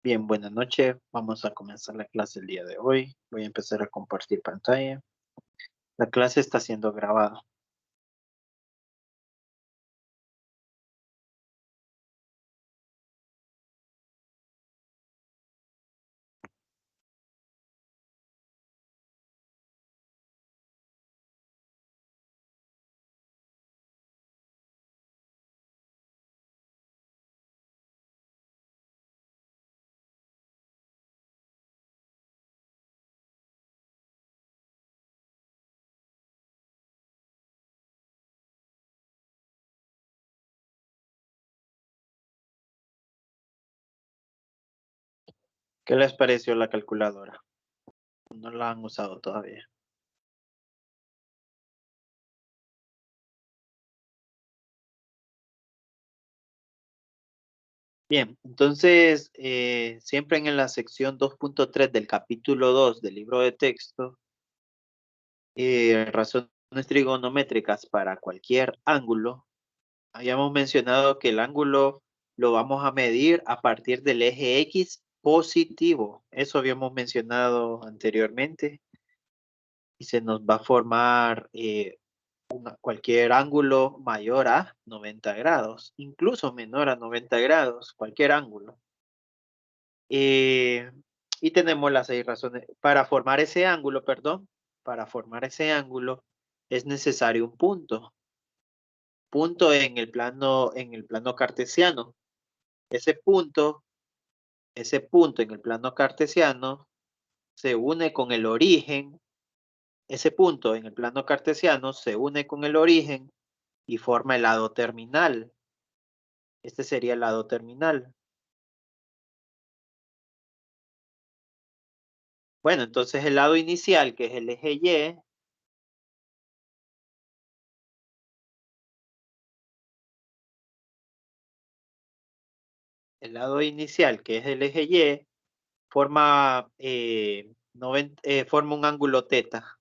Bien, buenas noches. Vamos a comenzar la clase el día de hoy. Voy a empezar a compartir pantalla. La clase está siendo grabada. ¿Qué les pareció la calculadora? No la han usado todavía. Bien, entonces, siempre en la sección 2.3 del capítulo 2 del libro de texto, razones trigonométricas para cualquier ángulo, habíamos mencionado que el ángulo lo vamos a medir a partir del eje X positivo. Eso habíamos mencionado anteriormente. Y se nos va a formar cualquier ángulo mayor a 90 grados, incluso menor a 90 grados, cualquier ángulo. Y tenemos las 6 razones. Para formar ese ángulo, perdón, para formar ese ángulo es necesario un punto. Punto en el plano cartesiano. Ese punto en el plano cartesiano se une con el origen. Ese punto en el plano cartesiano se une con el origen y forma el lado terminal. Este sería el lado terminal. Bueno, entonces el lado inicial, que es el eje Y, el lado inicial, que es el eje Y, forma, forma un ángulo teta.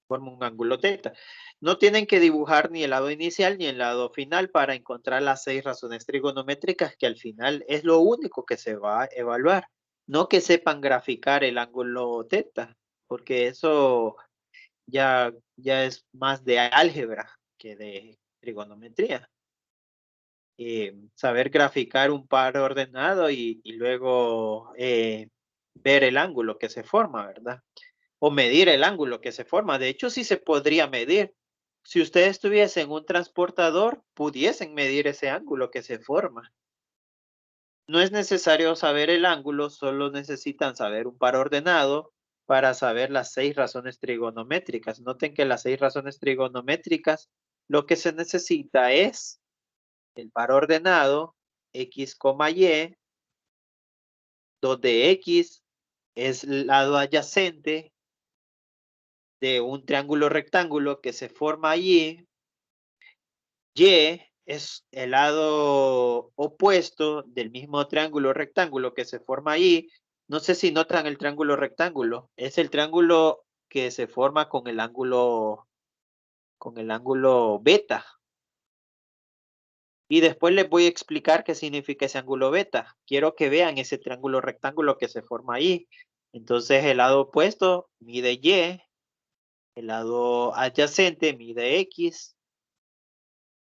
Forma un ángulo teta. No tienen que dibujar ni el lado inicial ni el lado final para encontrar las 6 razones trigonométricas, que al final es lo único que se va a evaluar. No que sepan graficar el ángulo teta, porque eso ya es más de álgebra que de trigonometría. Saber graficar un par ordenado y luego ver el ángulo que se forma, ¿verdad? O medir el ángulo que se forma. De hecho, sí se podría medir. Si ustedes estuviesen en un transportador, pudiesen medir ese ángulo que se forma. No es necesario saber el ángulo, solo necesitan saber un par ordenado para saber las 6 razones trigonométricas. Noten que las 6 razones trigonométricas, lo que se necesita es el par ordenado X, Y, donde X es el lado adyacente de un triángulo rectángulo que se forma allí. Y es el lado opuesto del mismo triángulo rectángulo que se forma ahí. No sé si notan el triángulo rectángulo. Es el triángulo que se forma con el ángulo beta. Y después les voy a explicar qué significa ese ángulo beta. Quiero que vean ese triángulo rectángulo que se forma ahí. Entonces el lado opuesto mide Y, el lado adyacente mide X.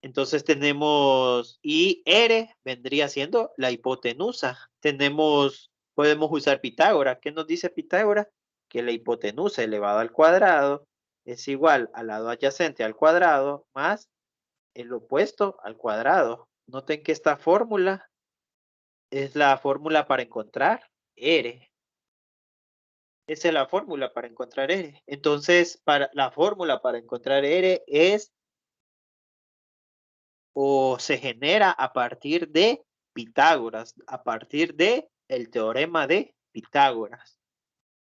Entonces tenemos, y R vendría siendo la hipotenusa. Podemos usar Pitágoras. ¿Qué nos dice Pitágoras? Que la hipotenusa elevada al cuadrado es igual al lado adyacente al cuadrado más el opuesto al cuadrado. Noten que esta fórmula es la fórmula para encontrar R. Esa es la fórmula para encontrar R. Entonces, la fórmula para encontrar R es o se genera a partir de Pitágoras, a partir de el teorema de Pitágoras.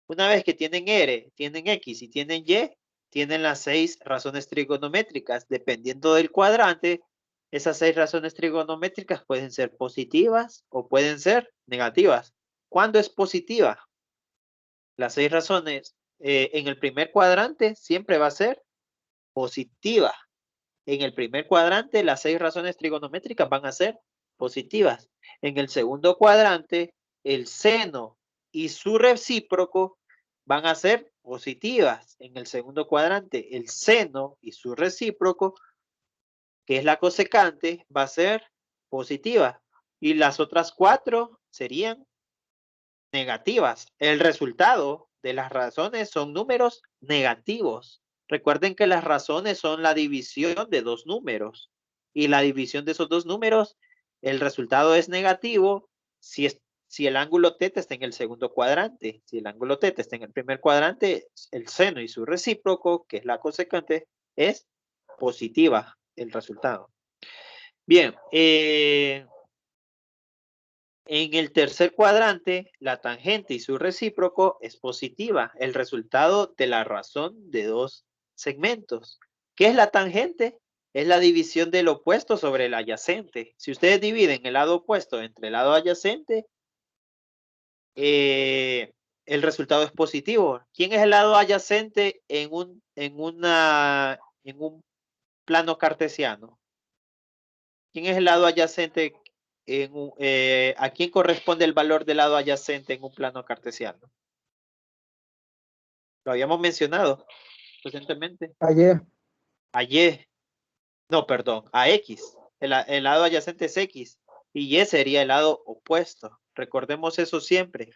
Una vez que tienen R, tienen X y tienen Y, tienen las 6 razones trigonométricas. Dependiendo del cuadrante, esas 6 razones trigonométricas pueden ser positivas o pueden ser negativas. ¿Cuándo es positiva? Las 6 razones en el primer cuadrante siempre va a ser positiva. En el primer cuadrante, las 6 razones trigonométricas van a ser positivas. En el segundo cuadrante, el seno y su recíproco van a ser positivas en el segundo cuadrante. El seno y su recíproco, que es la cosecante, va a ser positiva. Y las otras 4 serían negativas. El resultado de las razones son números negativos. Recuerden que las razones son la división de dos números. Y la división de esos dos números, el resultado es negativo si el ángulo θ está en el segundo cuadrante. Si el ángulo θ está en el primer cuadrante, el seno y su recíproco, que es la cosecante, es positiva el resultado. Bien, en el tercer cuadrante, la tangente y su recíproco es positiva, el resultado de la razón de dos segmentos. ¿Qué es la tangente? Es la división del opuesto sobre el adyacente. Si ustedes dividen el lado opuesto entre el lado adyacente, el resultado es positivo. ¿Quién es el lado adyacente en un plano cartesiano? ¿Quién es el lado adyacente ¿a quién corresponde el valor del lado adyacente en un plano cartesiano? Lo habíamos mencionado recientemente. Ayer. A Y. No, perdón, a X. El lado adyacente es X. Y Y sería el lado opuesto. Recordemos eso siempre.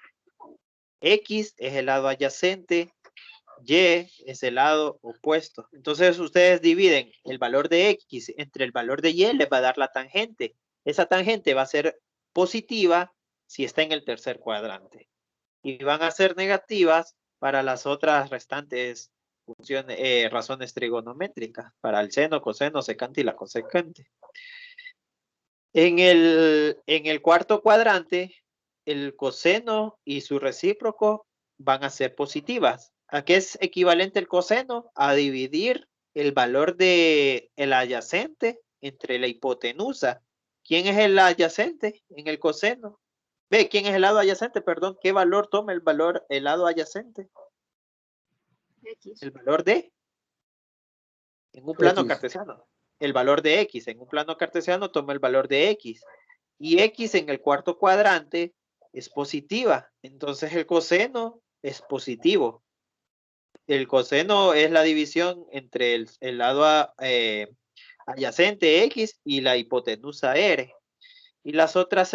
X es el lado adyacente. Y es el lado opuesto. Entonces ustedes dividen el valor de X entre el valor de Y, les va a dar la tangente. Esa tangente va a ser positiva si está en el tercer cuadrante. Y van a ser negativas para las otras restantes funciones, razones trigonométricas, para el seno, coseno, secante y la cosecante. En el cuarto cuadrante, el coseno y su recíproco van a ser positivas. ¿A qué es equivalente el coseno? A dividir el valor del adyacente entre la hipotenusa. ¿Quién es el adyacente en el coseno? Ve, ¿quién es el lado adyacente? Perdón, ¿qué valor toma el lado adyacente? X. El valor de, en un plano X. cartesiano. El valor de X en un plano cartesiano toma el valor de X. Y X en el cuarto cuadrante es positiva. Entonces el coseno es positivo. El coseno es la división entre el lado adyacente X y la hipotenusa R. Y las otras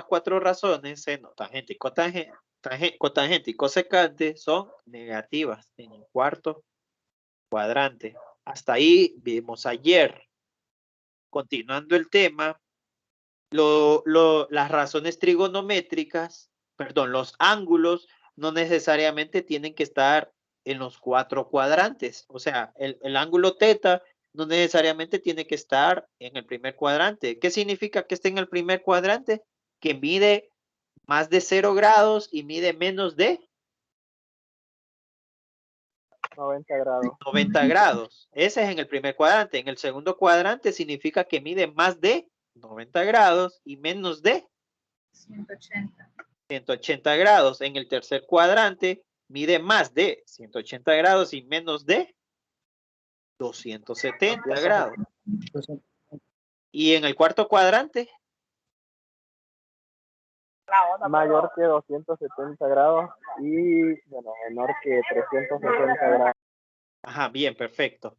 cuatro razones, seno, tangente y cotangente y cosecante, son negativas en el cuarto cuadrante. Hasta ahí vimos ayer. Continuando el tema, las razones trigonométricas, perdón, los ángulos no necesariamente tienen que estar en los cuatro cuadrantes. O sea, el ángulo θ no necesariamente tiene que estar en el primer cuadrante. ¿Qué significa que esté en el primer cuadrante? Que mide más de 0 grados y mide menos de 90 grados. 90 grados. Ese es en el primer cuadrante. En el segundo cuadrante significa que mide más de 90 grados y menos de 180. 180 grados. En el tercer cuadrante mide más de 180 grados y menos de 270 grados. Y en el cuarto cuadrante, Mayor que 270 grados y bueno, menor que 360 grados. ajá, bien, perfecto.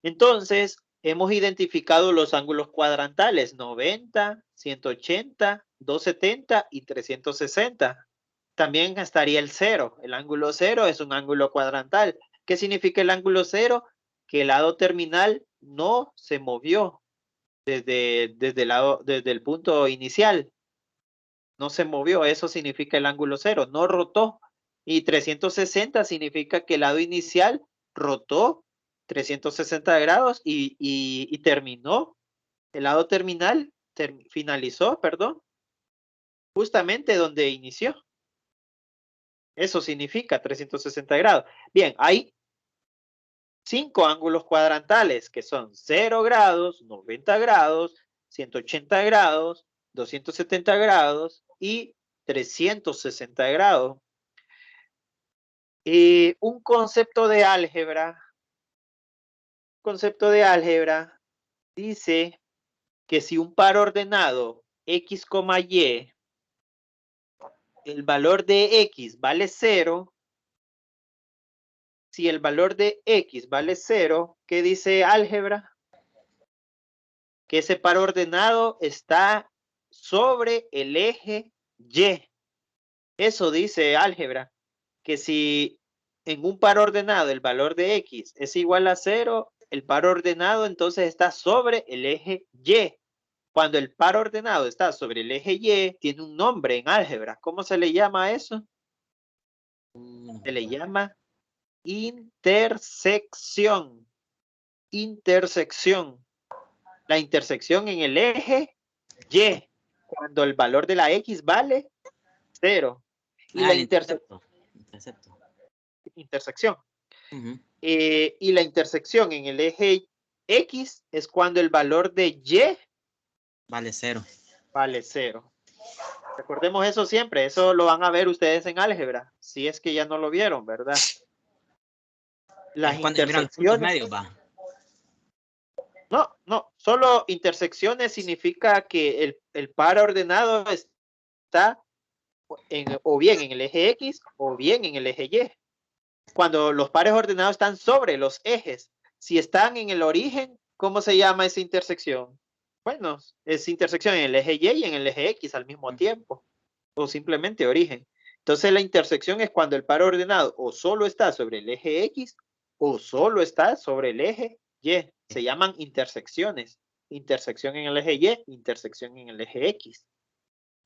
Entonces, hemos identificado los ángulos cuadrantales, 90, 180, 270 y 360. También estaría el cero. El ángulo cero es un ángulo cuadrantal. ¿Qué significa el ángulo cero? Que el lado terminal no se movió desde el punto inicial. No se movió, eso significa el ángulo cero, no rotó. Y 360 significa que el lado inicial rotó 360 grados y terminó. El lado terminal finalizó, perdón, justamente donde inició. Eso significa 360 grados. Bien, hay 5 ángulos cuadrantales que son 0 grados, 90 grados, 180 grados, 270 grados y 360 grados. Un concepto de álgebra dice que si un par ordenado X, Y el valor de X vale 0, si el valor de X vale 0, ¿qué dice álgebra? Que ese par ordenado está sobre el eje Y. Eso dice álgebra, que si en un par ordenado el valor de X es igual a 0, el par ordenado entonces está sobre el eje Y. Cuando el par ordenado está sobre el eje Y, tiene un nombre en álgebra. ¿Cómo se le llama a eso? Se le llama intersección. Intersección. La intersección en el eje Y, cuando el valor de la X vale 0. Y la intercepto. intersección. Ujú. Y la intersección en el eje X es cuando el valor de Y Vale 0. vale 0. Recordemos eso siempre. Eso lo van a ver ustedes en álgebra. Si es que ya no lo vieron, ¿verdad? Las Es cuando se miran los puntos medios, va. No. Solo intersecciones significa que el par ordenado está o bien en el eje X o bien en el eje Y. Cuando los pares ordenados están sobre los ejes. Si están en el origen, ¿cómo se llama esa intersección? Bueno, es intersección en el eje Y y en el eje X al mismo tiempo. O simplemente origen. Entonces la intersección es cuando el par ordenado o solo está sobre el eje X o solo está sobre el eje Y. Se llaman intersecciones. Intersección en el eje Y, intersección en el eje X.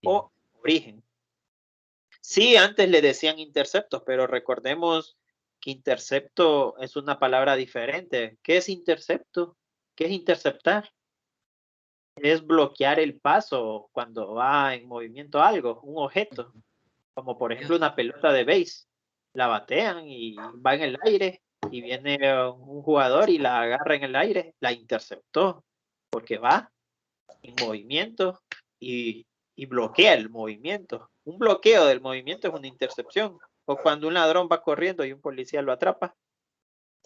O origen. Sí, antes le decían interceptos, pero recordemos que intercepto es una palabra diferente. ¿Qué es intercepto? ¿Qué es interceptar? Es bloquear el paso cuando va en movimiento algo, un objeto, como por ejemplo una pelota de base. La batean y va en el aire y viene un jugador y la agarra en el aire, la interceptó, porque va en movimiento y bloquea el movimiento. Un bloqueo del movimiento es una intercepción. O cuando un ladrón va corriendo y un policía lo atrapa,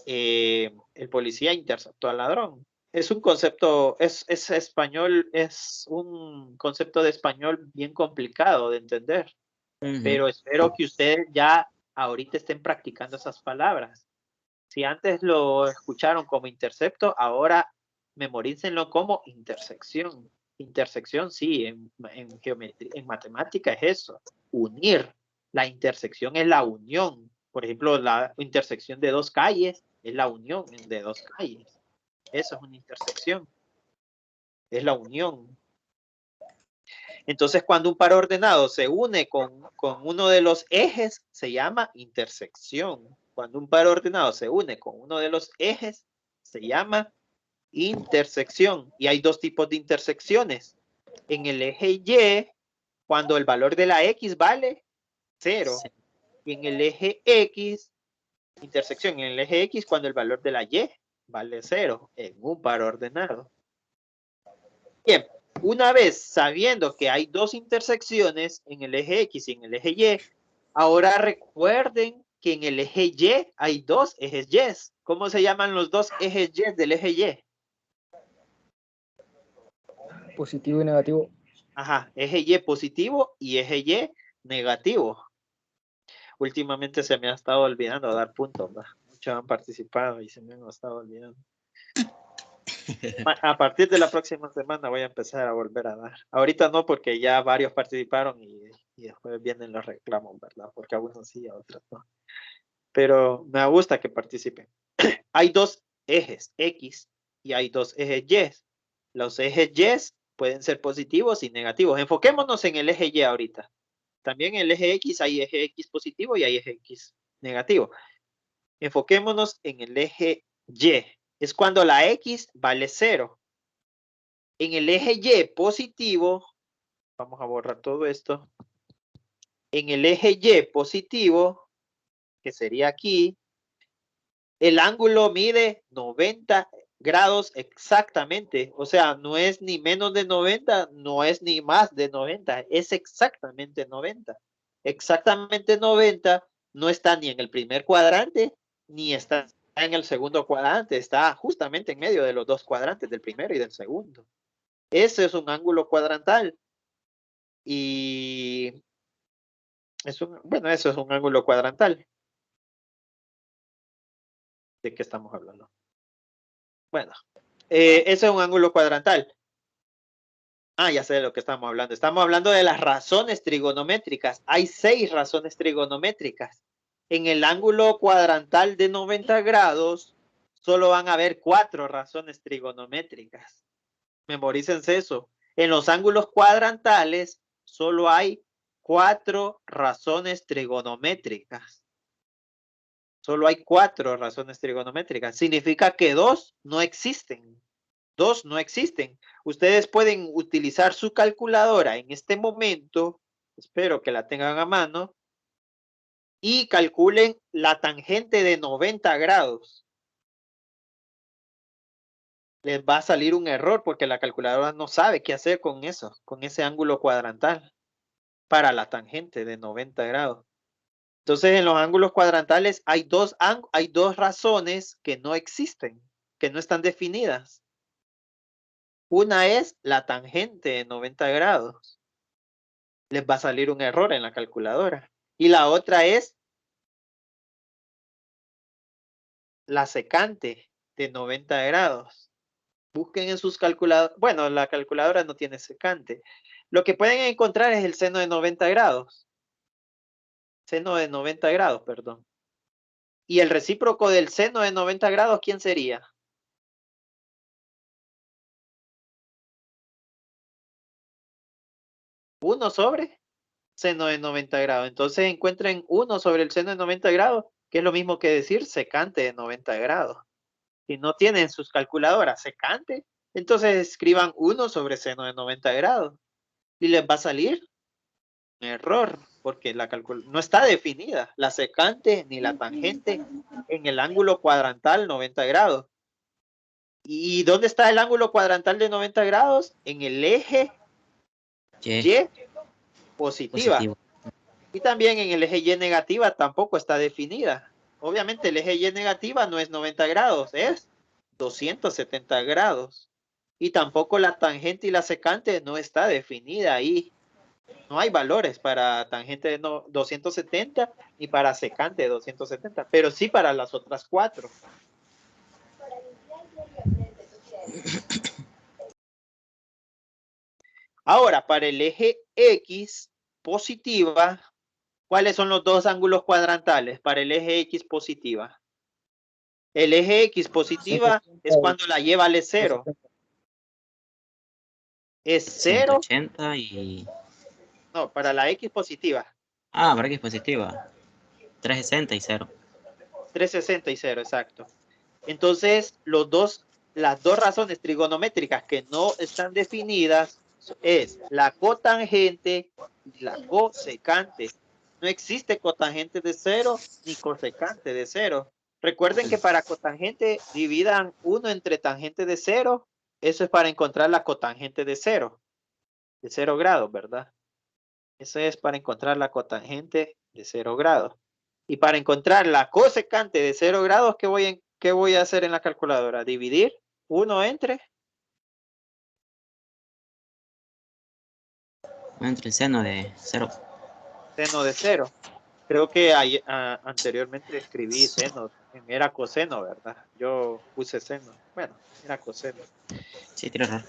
el policía interceptó al ladrón. Es un concepto, es español, es un concepto de español bien complicado de entender, pero espero que ustedes ya ahorita estén practicando esas palabras. Si antes lo escucharon como intercepto, ahora memorícenlo como intersección. Intersección, sí, en geometría, en matemática es eso, unir. La intersección es la unión. Por ejemplo, la intersección de dos calles es la unión de dos calles. Eso es una intersección. Es la unión. Entonces, cuando un par ordenado se une con uno de los ejes, se llama intersección. Cuando un par ordenado se une con uno de los ejes, se llama intersección. Y hay dos tipos de intersecciones. En el eje Y, cuando el valor de la X vale 0. Sí. Y en el eje X, intersección en el eje X, cuando el valor de la Y vale 0 en un par ordenado. Bien, una vez sabiendo que hay dos intersecciones en el eje X y en el eje Y, ahora recuerden que en el eje Y hay dos ejes Y. ¿Cómo se llaman los dos ejes Y del eje Y? Positivo y negativo. Ajá, eje Y positivo y eje Y negativo. Últimamente se me ha estado olvidando dar puntos, ¿verdad? Muchos han participado y se me han estado olvidando. A partir de la próxima semana voy a empezar a volver a dar. Ahorita no, porque ya varios participaron y después vienen los reclamos, ¿verdad? Porque a unos sí, a otros no. Pero me gusta que participen. Hay dos ejes X y hay dos ejes Y. Los ejes Y pueden ser positivos y negativos. Enfoquémonos en el eje Y ahorita. También en el eje X hay eje X positivo y hay eje X negativo. Enfoquémonos en el eje Y. Es cuando la X vale 0. En el eje Y positivo, vamos a borrar todo esto. En el eje Y positivo, que sería aquí, el ángulo mide 90 grados exactamente. O sea, no es ni menos de 90, no es ni más de 90, es exactamente 90. Exactamente 90 no está ni en el primer cuadrante, ni está en el segundo cuadrante, está justamente en medio de los dos cuadrantes, del primero y del segundo. Ese es un ángulo cuadrantal. Y Bueno, eso es un ángulo cuadrantal. ¿De qué estamos hablando? Bueno, eso es un ángulo cuadrantal. Ah, ya sé de lo que estamos hablando. Estamos hablando de las razones trigonométricas. Hay 6 razones trigonométricas. En el ángulo cuadrantal de 90 grados, solo van a haber 4 razones trigonométricas. Memorícense eso. En los ángulos cuadrantales, solo hay 4 razones trigonométricas. Solo hay 4 razones trigonométricas. Significa que 2 no existen. 2 no existen. Ustedes pueden utilizar su calculadora en este momento, espero que la tengan a mano, y calculen la tangente de 90 grados. Les va a salir un error porque la calculadora no sabe qué hacer con eso, con ese ángulo cuadrantal para la tangente de 90 grados. Entonces, en los ángulos cuadrantales hay dos razones que no existen, que no están definidas. Una es la tangente de 90 grados. Les va a salir un error en la calculadora. Y la otra es la secante de 90 grados. Busquen en sus calculadoras. Bueno, la calculadora no tiene secante. Lo que pueden encontrar es el seno de 90 grados. Seno de 90 grados, perdón. Y el recíproco del seno de 90 grados, ¿quién sería? Uno sobre seno de 90 grados. Entonces encuentren 1 sobre el seno de 90 grados, que es lo mismo que decir secante de 90 grados. Si no tienen sus calculadoras secante, entonces escriban 1 sobre seno de 90 grados. Y les va a salir un error, porque no está definida la secante ni la tangente en el ángulo cuadrantal 90 grados. ¿Y dónde está el ángulo cuadrantal de 90 grados? En el eje Y positiva. Positivo. Y también en el eje Y negativa tampoco está definida. Obviamente el eje Y negativa no es 90 grados, es 270 grados. Y tampoco la tangente y la secante no está definida ahí. No hay valores para tangente de 270 ni para secante de 270, pero sí para las otras 4. Ahora, para el eje X positiva, ¿cuáles son los dos ángulos cuadrantales para el eje X positiva? El eje X positiva es cuando la Y vale 0. Es 0. 180 y... No, para la X positiva. Ah, para X positiva. 360 y 0. 360 y 0, exacto. Entonces, las dos razones trigonométricas que no están definidas es la cotangente y la cosecante. No existe cotangente de 0 ni cosecante de 0. Recuerden que para cotangente dividan 1 entre tangente de 0. Eso es para encontrar la cotangente de 0. De 0 grados, ¿verdad? Eso es para encontrar la cotangente de 0 grados. Y para encontrar la cosecante de 0 grados, ¿qué voy a hacer en la calculadora? Dividir 1 entre... Entre el seno de 0. Seno de 0. Creo que anteriormente escribí seno. Era coseno, ¿verdad? Yo puse seno. Bueno, era coseno. Sí, tiene error.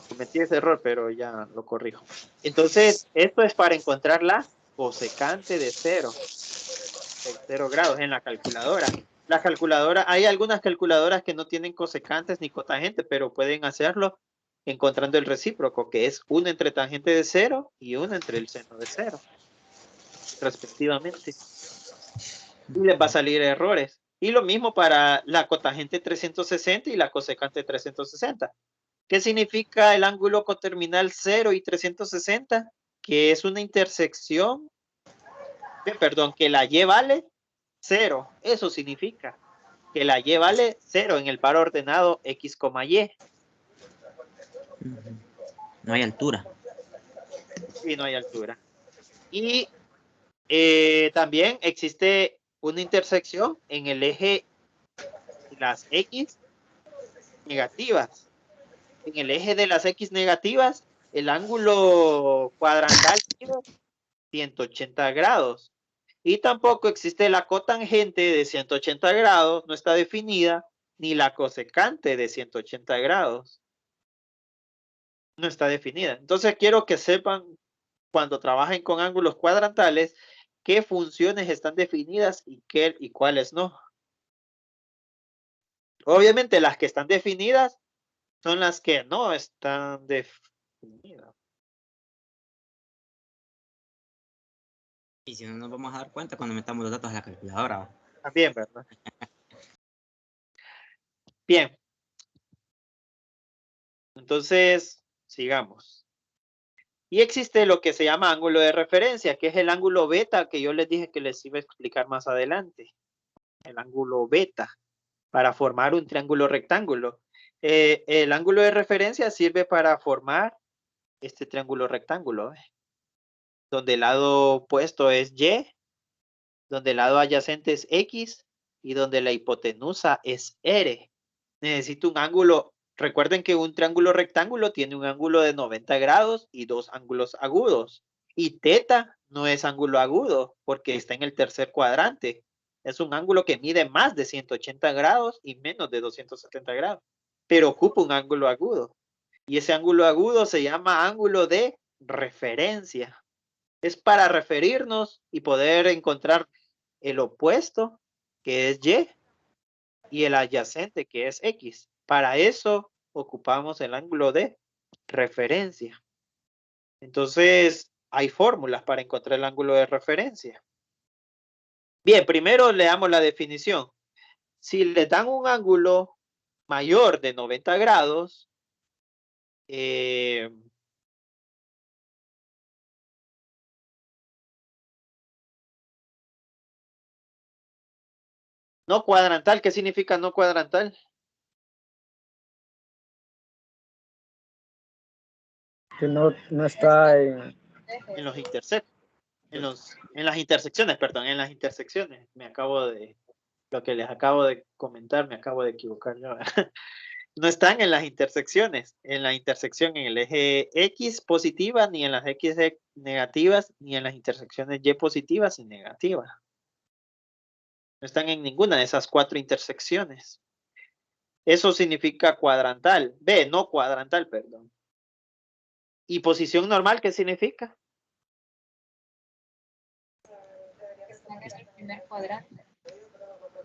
Cometí ese error, pero ya lo corrijo. Entonces, esto es para encontrar la cosecante de 0. De 0 grados en la calculadora. Hay algunas calculadoras que no tienen cosecantes ni cotangentes, pero pueden hacerlo encontrando el recíproco, que es 1 entre tangente de 0 y 1 entre el seno de 0, respectivamente. Y les va a salir errores. Y lo mismo para la cotangente 360 y la cosecante 360. ¿Qué significa el ángulo coterminal 0 y 360? Que es una intersección, que la Y vale 0. Eso significa que la Y vale 0 en el par ordenado X, Y. No hay altura. Y no hay altura. Y también existe una intersección en el eje de las X negativas. En el eje de las X negativas, el ángulo cuadrantal 180 grados. Y tampoco existe la cotangente de 180 grados, no está definida, ni la cosecante de 180 grados. No está definida. Entonces quiero que sepan, cuando trabajen con ángulos cuadrantales, qué funciones están definidas y cuáles no. Obviamente las que están definidas son las que no están definidas. Y si no nos vamos a dar cuenta cuando metamos los datos a la calculadora. También, ¿verdad? Bien. Entonces, sigamos. Y existe lo que se llama ángulo de referencia, que es el ángulo beta que yo les dije que les iba a explicar más adelante. El ángulo beta, para formar un triángulo rectángulo. El ángulo de referencia sirve para formar este triángulo rectángulo, donde el lado opuesto es Y, donde el lado adyacente es X y donde la hipotenusa es R. Necesito un ángulo. Recuerden que un triángulo rectángulo tiene un ángulo de 90 grados y dos ángulos agudos. Y teta no es ángulo agudo porque está en el tercer cuadrante. Es un ángulo que mide más de 180 grados y menos de 270 grados. Pero ocupa un ángulo agudo. Y ese ángulo agudo se llama ángulo de referencia. Es para referirnos y poder encontrar el opuesto, que es y el adyacente, que es X. Para eso ocupamos el ángulo de referencia. Entonces, hay fórmulas para encontrar el ángulo de referencia. Bien, primero leamos la definición. Si le dan un ángulo mayor de 90 grados, no cuadrantal, ¿qué significa no cuadrantal? Que no está en... En los en las intersecciones, perdón, en las intersecciones. Lo que les acabo de comentar, me acabo de equivocar yo. No están en las intersecciones, en la intersección en el eje X positiva, ni en las X negativas, ni en las intersecciones Y positivas y negativas. No están en ninguna de esas cuatro intersecciones. Eso significa cuadrantal. No cuadrantal, perdón. ¿Y posición normal qué significa? En el primer cuadrante.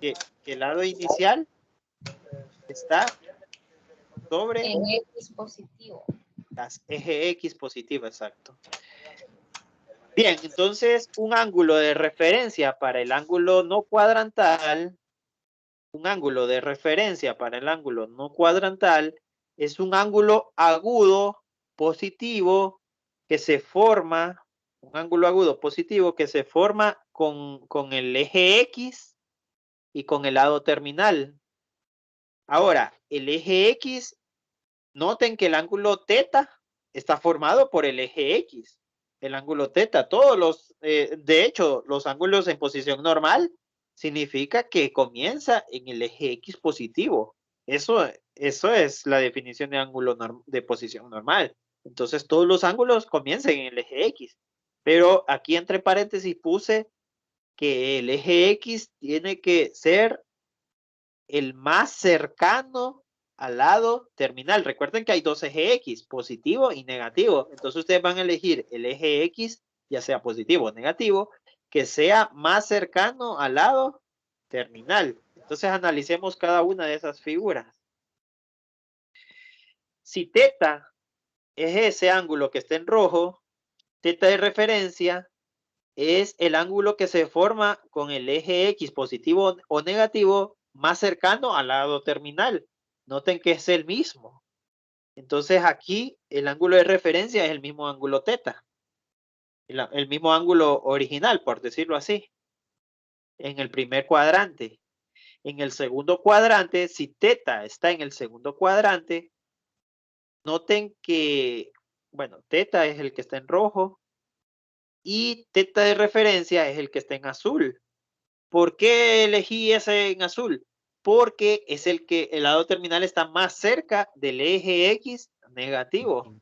Que el lado inicial está sobre En X positivo. las eje X positivo, exacto. Bien, entonces un ángulo de referencia para el ángulo no cuadrantal, es un ángulo agudo positivo que se forma, con el eje X y con el lado terminal. Ahora, el eje X, noten que el ángulo teta está formado por el eje X. El ángulo teta, de hecho, los ángulos en posición normal significa que comienza en el eje X positivo. Eso es la definición de ángulo de posición normal. Entonces, todos los ángulos comienzan en el eje X. Pero aquí entre paréntesis puse que el eje X tiene que ser el más cercano al lado terminal. Recuerden que hay dos ejes X, positivo y negativo. Entonces ustedes van a elegir el eje X, ya sea positivo o negativo, que sea más cercano al lado terminal. Entonces analicemos cada una de esas figuras. Si teta es ese ángulo que está en rojo, teta de referencia es el ángulo que se forma con el eje X positivo o negativo más cercano al lado terminal. Noten que es el mismo. Entonces aquí el ángulo de referencia es el mismo ángulo teta. El mismo ángulo original, por decirlo así. En el primer cuadrante. En el segundo cuadrante, si teta está en el segundo cuadrante, noten que, bueno, teta es el que está en rojo y teta de referencia es el que está en azul. ¿Por qué elegí ese en azul? Porque es el lado terminal está más cerca del eje X negativo.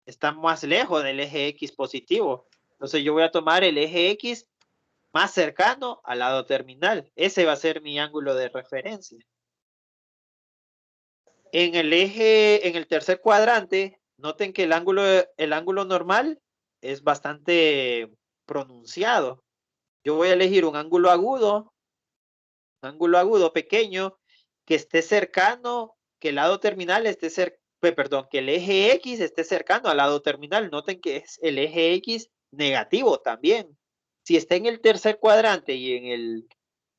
Está más lejos del eje X positivo. Entonces yo voy a tomar el eje X más cercano al lado terminal. Ese va a ser mi ángulo de referencia. En el tercer cuadrante, noten que el ángulo normal es bastante pronunciado. Yo voy a elegir un ángulo agudo pequeño, que esté cercano, que el lado terminal esté cercano, que el eje X esté cercano al lado terminal. Noten que es el eje X negativo también. Si está en el tercer cuadrante y en el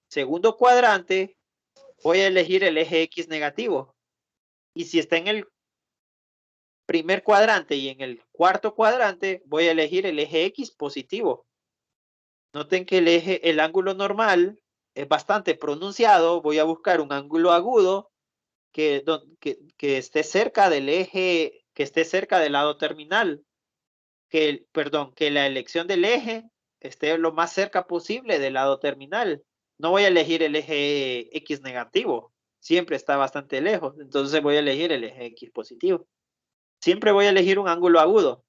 segundo cuadrante, voy a elegir el eje X negativo. Y si está en el primer cuadrante y en el cuarto cuadrante, voy a elegir el eje X positivo. Noten que el ángulo normal es bastante pronunciado. Voy a buscar un ángulo agudo que esté cerca del eje, que esté cerca del lado terminal. Que la elección del eje esté lo más cerca posible del lado terminal. No voy a elegir el eje X negativo. Siempre está bastante lejos. Entonces voy a elegir el eje X positivo. Siempre voy a elegir un ángulo agudo.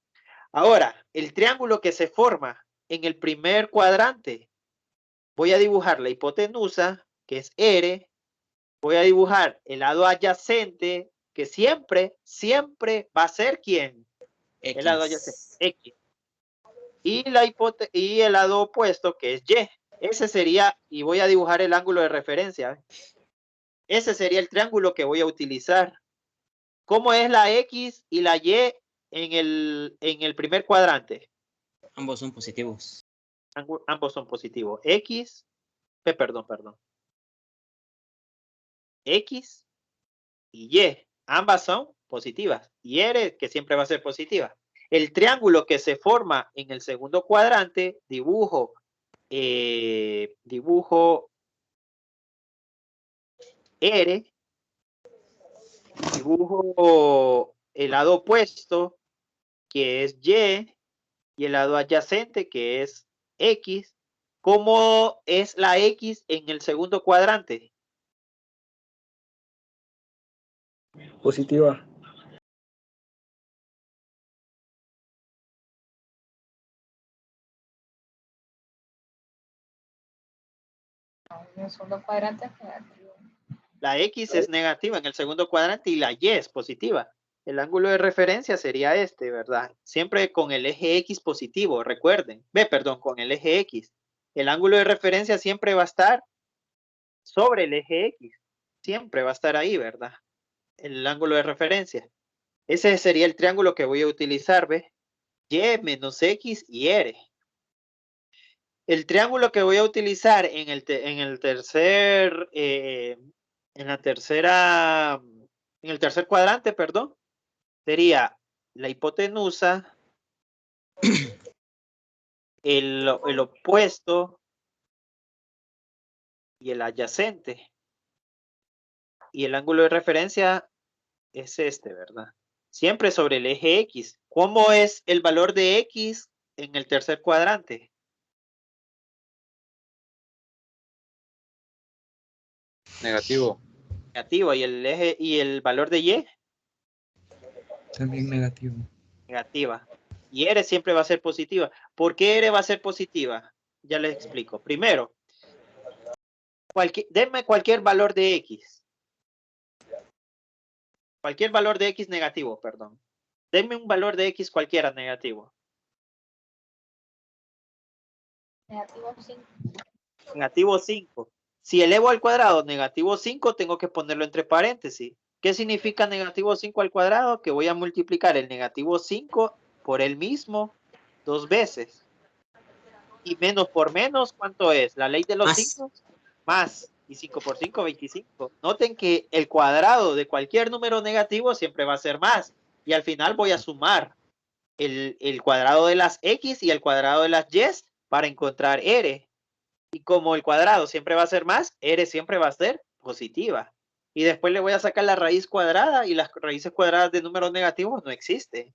Ahora, el triángulo que se forma en el primer cuadrante, voy a dibujar la hipotenusa, que es R. Voy a dibujar el lado adyacente, que siempre va a ser ¿quién? El lado adyacente, X. Y el lado opuesto, que es Y. Ese sería, y voy a dibujar el ángulo de referencia. Ese sería el triángulo que voy a utilizar. ¿Cómo es la X y la Y en el primer cuadrante? Ambos son positivos. Ambos son positivos. Perdón. X y Y. Ambas son positivas. Y R, que siempre va a ser positiva. El triángulo que se forma en el segundo cuadrante, dibujo R, dibujo el lado opuesto, que es Y, y el lado adyacente, que es X. ¿Cómo es la X en el segundo cuadrante? Positiva. En el segundo cuadrante es negativo. La X es negativa en el segundo cuadrante y la Y es positiva. El ángulo de referencia sería este, ¿verdad? Siempre con el eje X positivo, recuerden. Con el eje X. El ángulo de referencia siempre va a estar sobre el eje X. Siempre va a estar ahí, ¿verdad? El ángulo de referencia. Ese sería el triángulo que voy a utilizar, ¿ve? Y menos X y R. El triángulo que voy a utilizar en el tercer cuadrante, perdón, sería la hipotenusa, el opuesto y el adyacente. Y el ángulo de referencia es este, ¿verdad? Siempre sobre el eje X. ¿Cómo es el valor de X en el tercer cuadrante? Negativo. Negativo. ¿Y el valor de Y? También negativo. Negativa. Y R siempre va a ser positiva. ¿Por qué R va a ser positiva? Ya les explico. Primero, denme cualquier valor de X. Cualquier valor de X negativo, perdón. Denme un valor de X cualquiera negativo. Negativo 5. Negativo 5. Si elevo al cuadrado negativo 5, tengo que ponerlo entre paréntesis. ¿Qué significa negativo 5 al cuadrado? Que voy a multiplicar el negativo 5 por el mismo 2 veces. Y menos por menos, ¿cuánto es? La ley de los signos. Más. Y 5 por 5, 25. Noten que el cuadrado de cualquier número negativo siempre va a ser más. Y al final voy a sumar el cuadrado de las X y el cuadrado de las Y para encontrar R. Y como el cuadrado siempre va a ser más, R siempre va a ser positiva. Y después le voy a sacar la raíz cuadrada y las raíces cuadradas de números negativos no existen.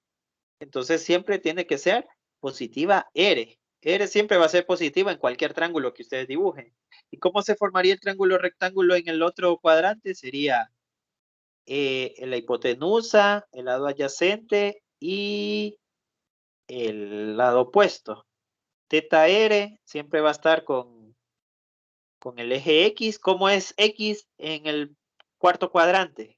Entonces siempre tiene que ser positiva R. R siempre va a ser positiva en cualquier triángulo que ustedes dibujen. ¿Y cómo se formaría el triángulo rectángulo en el otro cuadrante? Sería la hipotenusa, el lado adyacente y el lado opuesto. teta R siempre va a estar con el eje X. ¿Cómo es X en el cuarto cuadrante?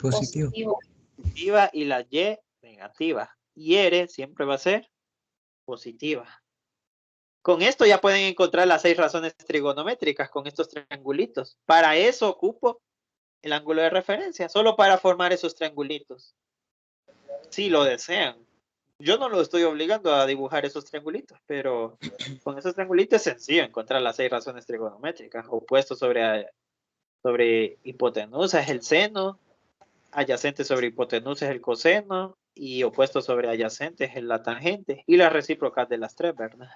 Positivo. Positiva y la Y negativa. Y R siempre va a ser positiva. Con esto ya pueden encontrar las 6 razones trigonométricas con estos triangulitos. Para eso ocupo el ángulo de referencia, solo para formar esos triangulitos. Si lo desean. Yo no lo estoy obligando a dibujar esos triangulitos, pero con esos triangulitos es sencillo encontrar las 6 razones trigonométricas. Opuesto sobre hipotenusa es el seno, adyacente sobre hipotenusa es el coseno, y opuesto sobre adyacente es la tangente, y las recíprocas de las 3, ¿verdad?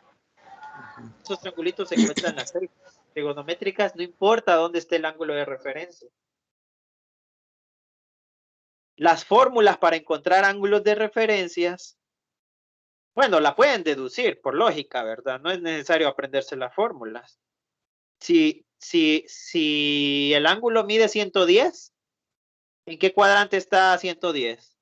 Esos triangulitos se encuentran en las 6 trigonométricas, no importa dónde esté el ángulo de referencia. Las fórmulas para encontrar ángulos de referencias, bueno, la pueden deducir por lógica, ¿verdad? No es necesario aprenderse las fórmulas. Si el ángulo mide 110, ¿en qué cuadrante está 110?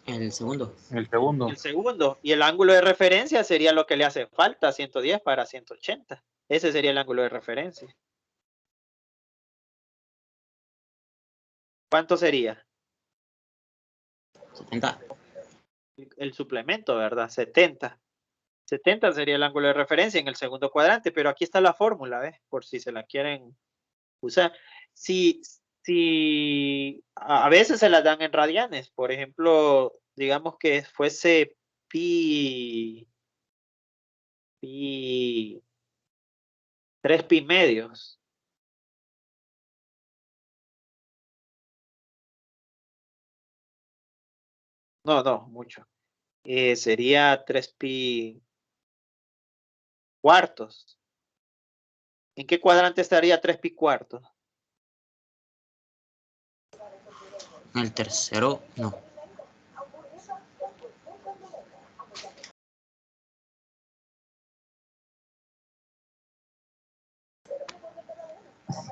El segundo. El segundo. El segundo. Y el ángulo de referencia sería lo que le hace falta a 110 para 180. Ese sería el ángulo de referencia. ¿Cuánto sería? 70. El suplemento, ¿verdad? 70. 70 sería el ángulo de referencia en el segundo cuadrante, pero aquí está la fórmula, ¿ves? Por si se la quieren usar. Si a veces se las dan en radianes, por ejemplo, digamos que fuese pi 3 pi medios. No, mucho. Sería 3 pi cuartos. ¿En qué cuadrante estaría 3 pi cuartos? El tercero, no.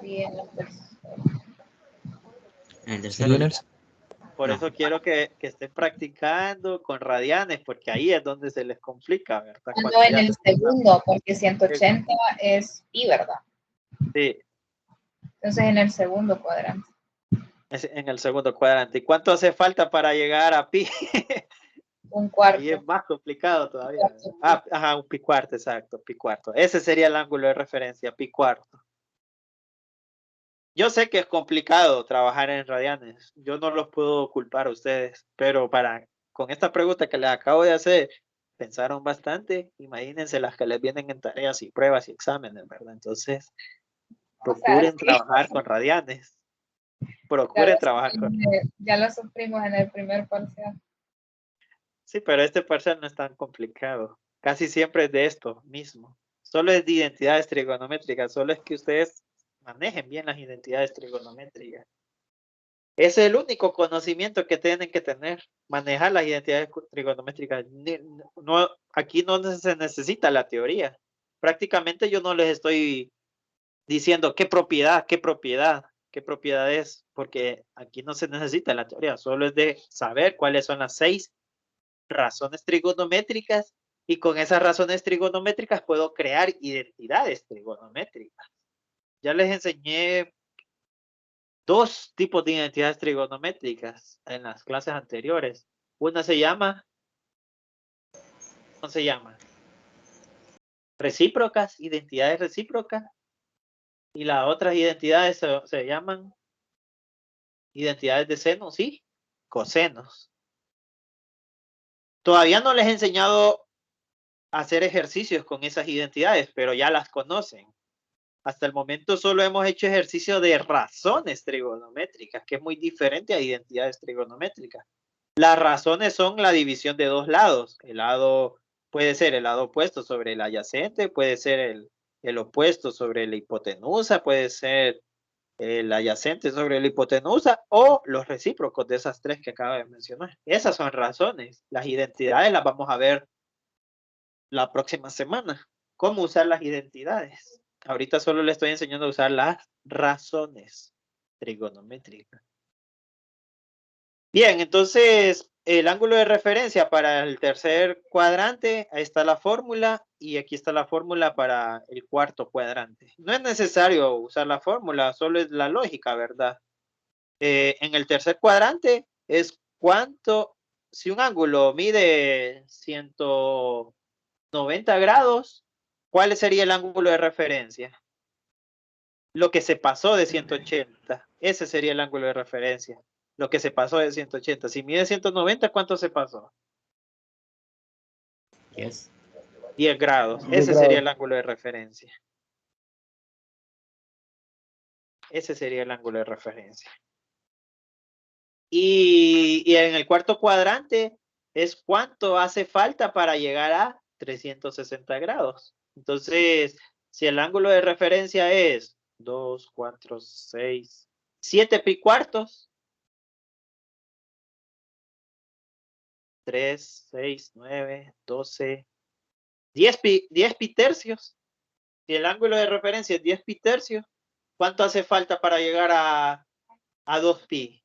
Sí, en la tercera. En el tercero. ¿Sería en el- Por No. eso quiero que estén practicando con radianes, porque ahí es donde se les complica, ¿verdad? No, Cuando en ya el segundo, porque 180 es pi, ¿verdad? sí, Entonces en el segundo cuadrante. es en el segundo cuadrante. ¿Y cuánto hace falta para llegar a pi? Un cuarto. Ahí es más complicado todavía. Ah, ajá, un pi cuarto, exacto, pi cuarto. Ese sería el ángulo de referencia, pi cuarto. Yo sé que es complicado trabajar en radianes. Yo no los puedo culpar a ustedes, pero con esta pregunta que les acabo de hacer, pensaron bastante. Imagínense las que les vienen en tareas y pruebas y exámenes, ¿verdad? Entonces, procuren trabajar con radianes. Procuren trabajar con... Ya lo sufrimos en el primer parcial. Sí, pero este parcial no es tan complicado. Casi siempre es de esto mismo. Solo es de identidades trigonométricas. Solo es que ustedes manejen bien las identidades trigonométricas. Ese es el único conocimiento que tienen que tener. Manejar las identidades trigonométricas. No, aquí no se necesita la teoría. Prácticamente yo no les estoy diciendo qué propiedad es, porque aquí no se necesita la teoría. Solo es de saber cuáles son las 6 razones trigonométricas, y con esas razones trigonométricas puedo crear identidades trigonométricas. Ya les enseñé 2 tipos de identidades trigonométricas en las clases anteriores. Una se llama, ¿cómo se llama? Recíprocas, identidades recíprocas, y las otras identidades se llaman identidades de senos y cosenos. Todavía no les he enseñado a hacer ejercicios con esas identidades, pero ya las conocen. Hasta el momento solo hemos hecho ejercicio de razones trigonométricas, que es muy diferente a identidades trigonométricas. Las razones son la división de 2 lados. El lado puede ser el lado opuesto sobre el adyacente, puede ser el opuesto sobre la hipotenusa, puede ser el adyacente sobre la hipotenusa, o los recíprocos de esas 3 que acabo de mencionar. Esas son razones. Las identidades las vamos a ver la próxima semana. ¿Cómo usar las identidades? Ahorita solo le estoy enseñando a usar las razones trigonométricas. Bien, entonces el ángulo de referencia para el tercer cuadrante, ahí está la fórmula, y aquí está la fórmula para el cuarto cuadrante. No es necesario usar la fórmula, solo es la lógica, ¿verdad? En el tercer cuadrante es cuánto, si un ángulo mide 190 grados, ¿cuál sería el ángulo de referencia? Lo que se pasó de 180, ese sería el ángulo de referencia. Lo que se pasó de 180. Si mide 190, ¿cuánto se pasó? 10. 10 grados. 10 Ese sería el grados. ángulo de referencia. Ese sería el ángulo de referencia. Y en el cuarto cuadrante es cuánto hace falta para llegar a 360 grados. Entonces, si el ángulo de referencia es 2, 4, 6, 7 pi cuartos, 3, 6, 9, 12, 10 pi tercios. Si el ángulo de referencia es 10 pi tercios, ¿cuánto hace falta para llegar a 2 pi?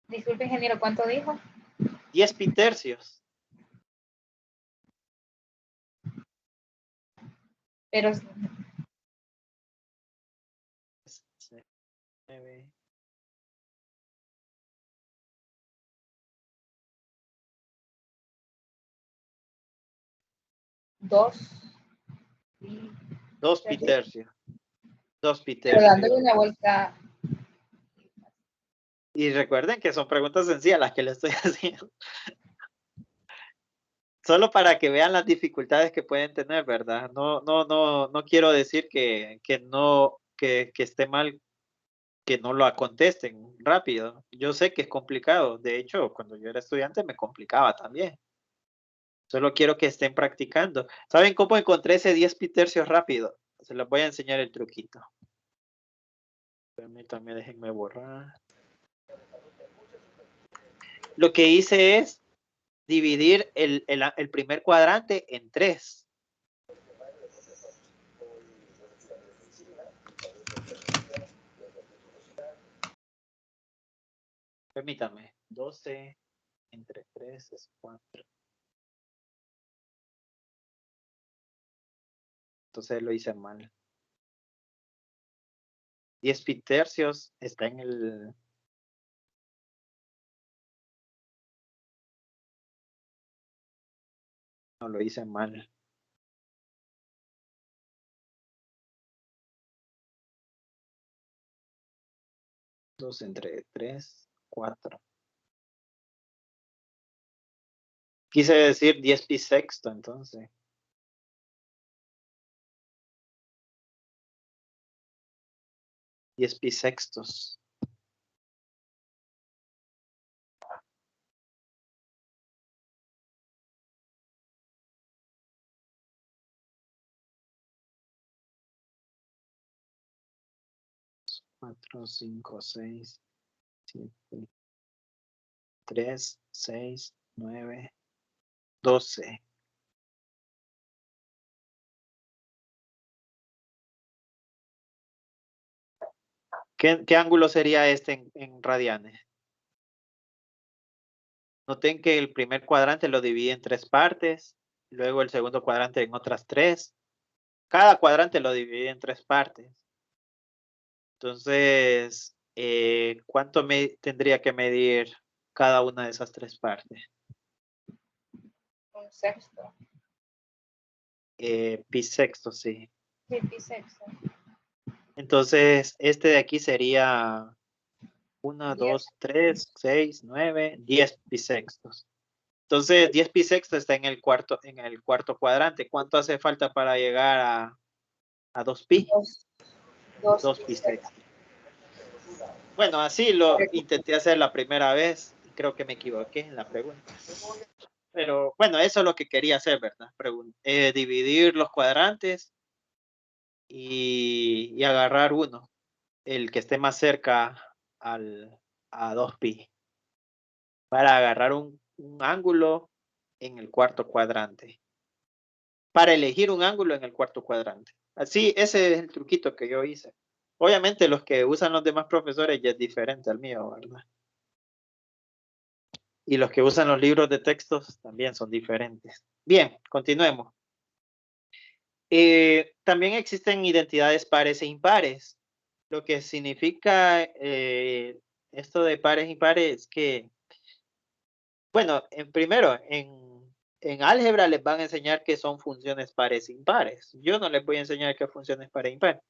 Disculpe, ingeniero, ¿cuánto dijo? 10 pi tercios. Pero 9. 2. 2 pi tercios. 2 pi Pero tercios. dándole una vuelta. Y recuerden que son preguntas sencillas las que le estoy haciendo. Solo para que vean las dificultades que pueden tener, ¿verdad? No quiero decir que esté mal que no lo contesten rápido. Yo sé que es complicado. De hecho, cuando yo era estudiante me complicaba también. Solo quiero que estén practicando. ¿Saben cómo encontré ese 10 pi tercios rápido? Se les voy a enseñar el truquito. Permítanme, déjenme borrar. Lo que hice es dividir el primer cuadrante en 3. Permítame. 12 entre 3 es 4. Entonces lo hice mal. 10 pi tercios está en el... No, lo hice mal. 2 entre 3, 4. Quise decir 10 pi sexto, entonces. Pi sextos. Cuatro, 5, 6, 7, 3, 6, 9, 12. ¿Qué ángulo sería este en radianes? Noten que el primer cuadrante lo dividí en 3 partes, luego el segundo cuadrante en otras 3. Cada cuadrante lo dividí en 3 partes. Entonces, ¿cuánto me tendría que medir cada una de esas 3 partes? Un sexto. Pi sexto, sí. Sí, pi sexto. Entonces, este de aquí sería 1, 10. 2, 3, 6, 9, 10 pi sextos. Entonces, 10 pi sexto está en el cuarto cuadrante. ¿Cuánto hace falta para llegar a 2 pi? 2 pi sexto. Bueno, así lo intenté hacer la primera vez y creo que me equivoqué en la pregunta. Pero bueno, eso es lo que quería hacer, ¿verdad? Dividir los cuadrantes y agarrar uno, el que esté más cerca a 2 pi, para agarrar un ángulo en el cuarto cuadrante. Para elegir un ángulo en el cuarto cuadrante. Así, ese es el truquito que yo hice. Obviamente los que usan los demás profesores ya es diferente al mío, ¿verdad? Y los que usan los libros de textos también son diferentes. Bien, continuemos. También existen identidades pares e impares. Lo que significa esto de pares e impares es que, bueno, primero, en álgebra les van a enseñar que son funciones pares e impares. Yo no les voy a enseñar qué funciones pares e impares.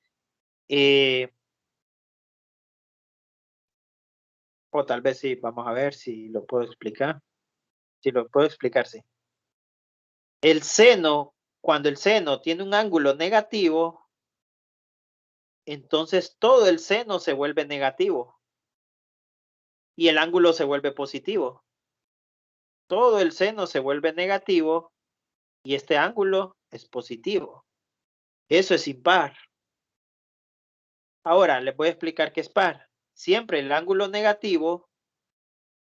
O tal vez sí, vamos a ver si lo puedo explicar. Si lo puedo explicar, sí. El seno, cuando el seno tiene un ángulo negativo, entonces todo el seno se vuelve negativo y el ángulo se vuelve positivo. Todo el seno se vuelve negativo y este ángulo es positivo. Eso es impar. Ahora les voy a explicar qué es par. Siempre el ángulo negativo,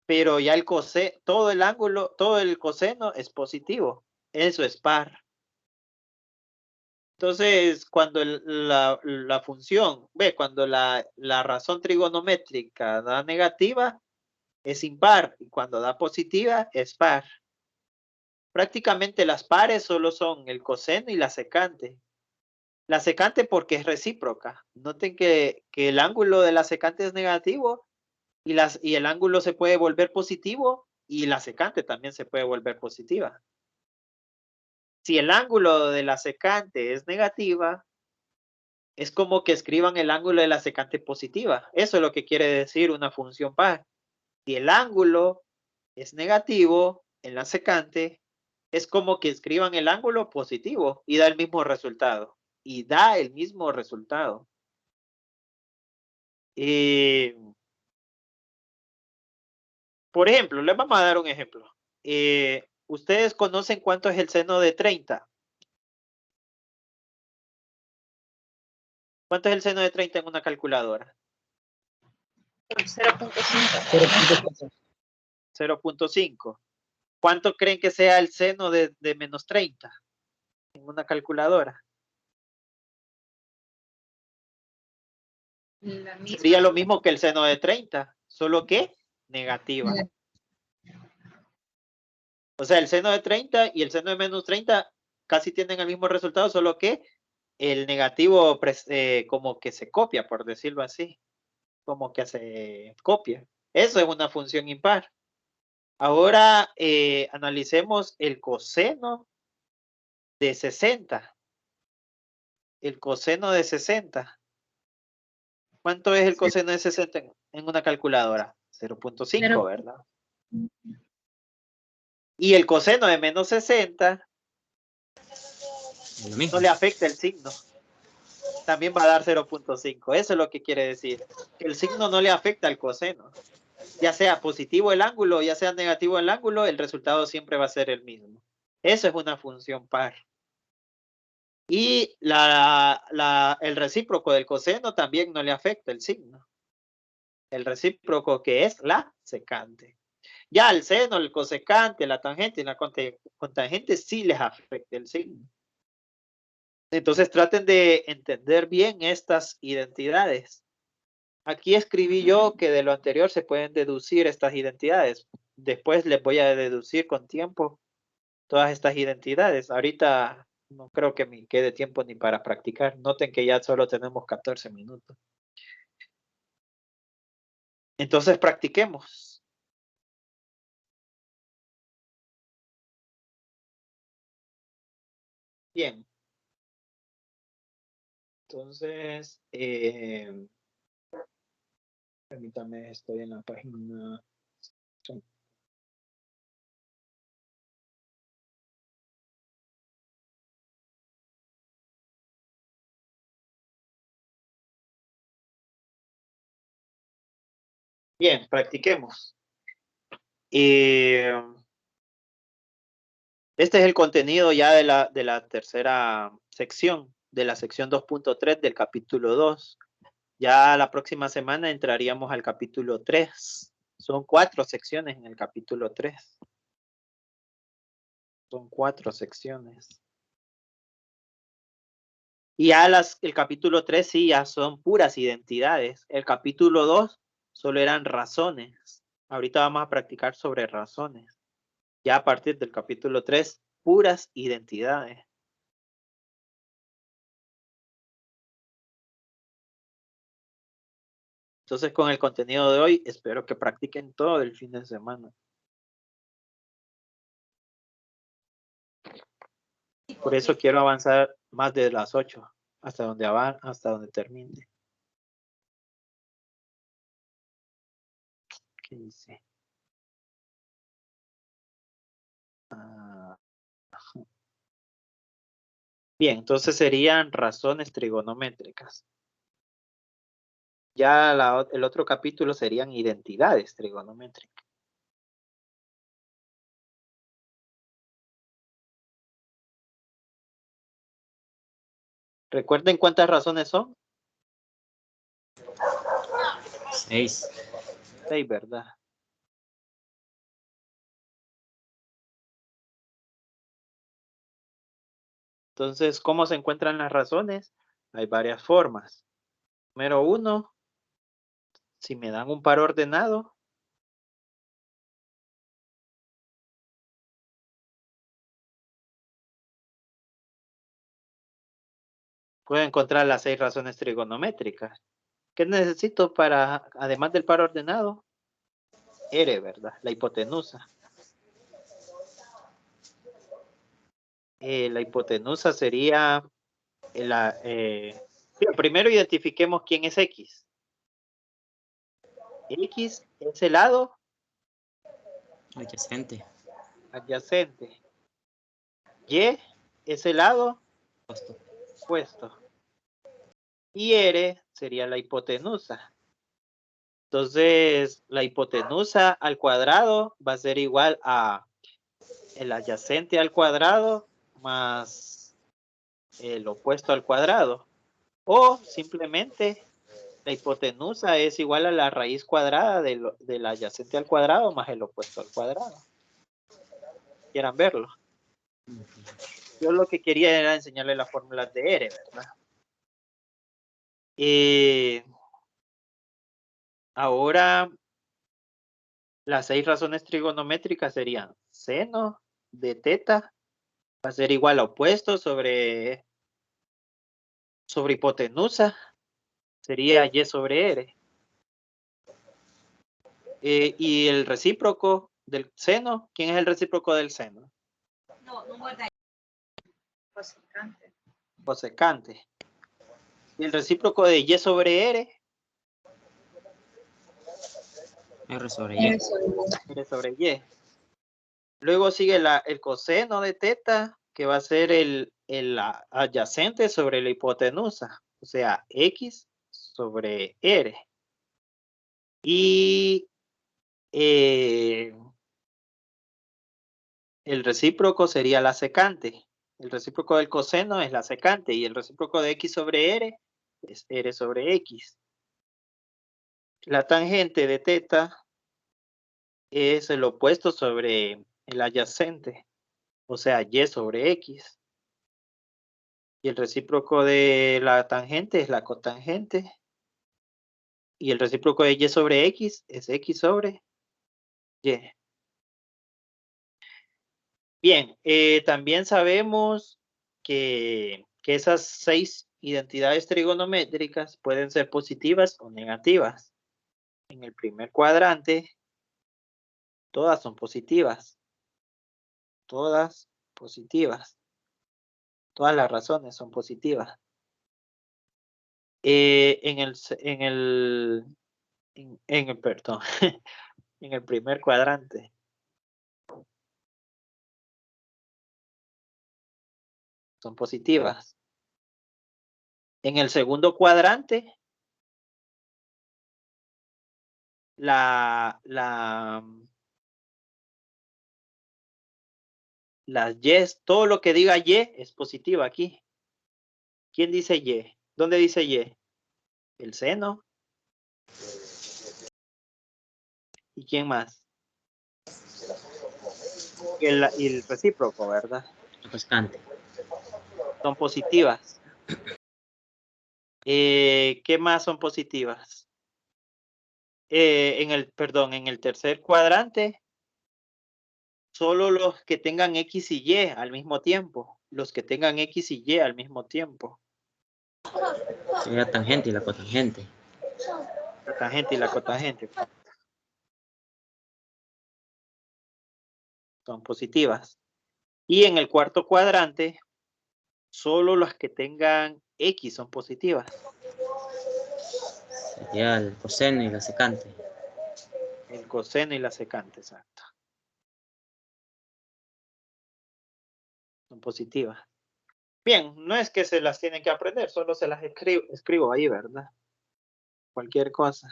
pero ya el coseno, todo el ángulo, todo el coseno es positivo. Eso es par. Entonces, cuando la función, cuando la razón trigonométrica da negativa, es impar, y cuando da positiva, es par. Prácticamente las pares solo son el coseno y la secante. La secante porque es recíproca. Noten que el ángulo de la secante es negativo y el ángulo se puede volver positivo y la secante también se puede volver positiva. Si el ángulo de la secante es negativa, es como que escriban el ángulo de la secante positiva. Eso es lo que quiere decir una función par. Si el ángulo es negativo en la secante, es como que escriban el ángulo positivo y da el mismo resultado. Y da el mismo resultado. Por ejemplo, les vamos a dar un ejemplo. ¿Ustedes conocen cuánto es el seno de 30? ¿Cuánto es el seno de 30 en una calculadora? 0.5. 0.5. ¿Cuánto creen que sea el seno de menos 30 en una calculadora? Sería lo mismo que el seno de 30, solo que negativa. O sea, el seno de 30 y el seno de menos 30 casi tienen el mismo resultado, solo que el negativo como que se copia, por decirlo así. Como que se copia. Eso es una función impar. Ahora analicemos el coseno de 60. El coseno de 60. ¿Cuánto es el coseno de 60 en una calculadora? 0.5, ¿verdad? Y el coseno de menos 60 no le afecta el signo. También va a dar 0.5. Eso es lo que quiere decir. Que el signo no le afecta al coseno. Ya sea positivo el ángulo, ya sea negativo el ángulo, el resultado siempre va a ser el mismo. Eso es una función par. Y el recíproco del coseno también no le afecta el signo. El recíproco que es la secante. Ya el seno, el cosecante, la tangente y la cotangente sí les afecta el signo. Entonces traten de entender bien estas identidades. Aquí escribí yo que de lo anterior se pueden deducir estas identidades. Después les voy a deducir con tiempo todas estas identidades. Ahorita no creo que me quede tiempo ni para practicar. Noten que ya solo tenemos 14 minutos. Entonces practiquemos. Bien. Entonces, permítame, estoy en la página. Bien, practiquemos. Este es el contenido ya de la tercera sección, de la sección 2.3 del capítulo 2. Ya la próxima semana entraríamos al capítulo 3. Son 4 secciones en el capítulo 3. Son 4 secciones. Y ya el capítulo 3 sí, ya son puras identidades. El capítulo 2 solo eran razones. Ahorita vamos a practicar sobre razones. Ya a partir del capítulo 3, puras identidades. Entonces, con el contenido de hoy, espero que practiquen todo el fin de semana. Por eso quiero avanzar más de las 8, hasta donde termine. ¿Qué dice? Bien, entonces serían razones trigonométricas. Ya el otro capítulo serían identidades trigonométricas. Recuerden cuántas razones son. 6. 6, ¿verdad? Entonces, ¿cómo se encuentran las razones? Hay varias formas. Número 1, si me dan un par ordenado, puedo encontrar las 6 razones trigonométricas. ¿Qué necesito para, además del par ordenado? R, ¿verdad? La hipotenusa. La hipotenusa sería primero identifiquemos quién es X. X es el lado Adyacente. adyacente. Y es el lado Opuesto. opuesto. Y R sería la hipotenusa. Entonces, la hipotenusa al cuadrado va a ser igual a el adyacente al cuadrado más el opuesto al cuadrado. O simplemente la hipotenusa es igual a la raíz cuadrada del adyacente al cuadrado más el opuesto al cuadrado. ¿Quieran verlo? Yo lo que quería era enseñarle las fórmulas de R, ¿verdad? Ahora, las 6 razones trigonométricas serían seno de teta va a ser igual a opuesto sobre hipotenusa, sería Y sobre R. Y el recíproco del seno, ¿quién es el recíproco del seno? Cosecante. Cosecante. Y el recíproco de Y sobre R. R sobre Y. R sobre Y. Luego sigue el coseno de teta, que va a ser el adyacente sobre la hipotenusa, o sea, X sobre R. Y el recíproco sería la secante. El recíproco del coseno es la secante y el recíproco de X sobre R es R sobre X. La tangente de teta es el opuesto sobre el adyacente, o sea, Y sobre X. Y el recíproco de la tangente es la cotangente. Y el recíproco de Y sobre X es X sobre Y. Bien, también sabemos que esas 6 identidades trigonométricas pueden ser positivas o negativas. En el primer cuadrante, todas son positivas. Todas positivas. Todas las razones son positivas. Perdón, en el primer cuadrante. Son positivas. En el segundo cuadrante, las Y, todo lo que diga Y es positivo aquí. ¿Quién dice Y? ¿Dónde dice Y? El seno. ¿Y quién más? y el recíproco, ¿verdad? La cosecante. Son positivas. ¿Qué más son positivas? En el tercer cuadrante, solo los que tengan X y Y al mismo tiempo. Los que tengan X y Y al mismo tiempo. Sería la tangente y la cotangente. La tangente y la cotangente. Son positivas. Y en el cuarto cuadrante, solo las que tengan X son positivas. Sería el coseno y la secante. El coseno y la secante, exacto. Son positivas. Bien, no es que se las tienen que aprender, solo se las escribo ahí, ¿verdad? Cualquier cosa.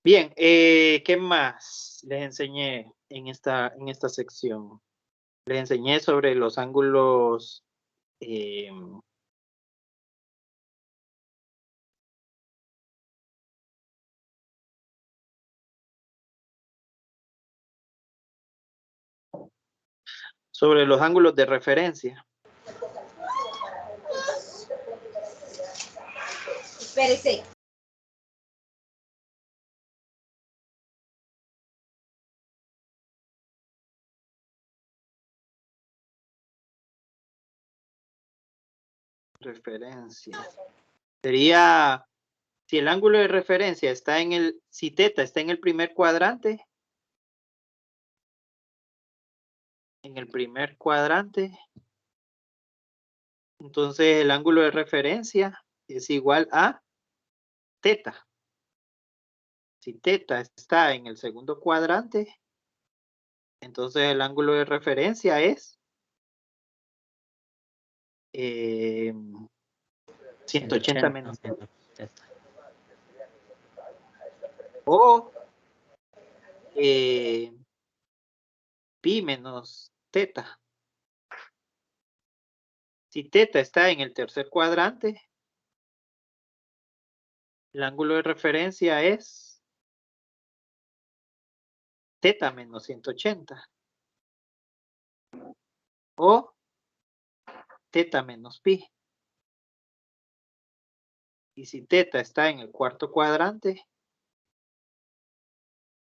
Bien, ¿qué más les enseñé en esta sección? Les enseñé sobre los ángulos de referencia. Espérese. Referencia. Sería, si el ángulo de referencia está si teta está en el primer cuadrante, entonces el ángulo de referencia es igual a teta. Si teta está en el segundo cuadrante, entonces el ángulo de referencia es 180 menos teta. O pi menos teta. Si teta está en el tercer cuadrante, el ángulo de referencia es teta menos 180. O teta menos pi. Y si teta está en el cuarto cuadrante,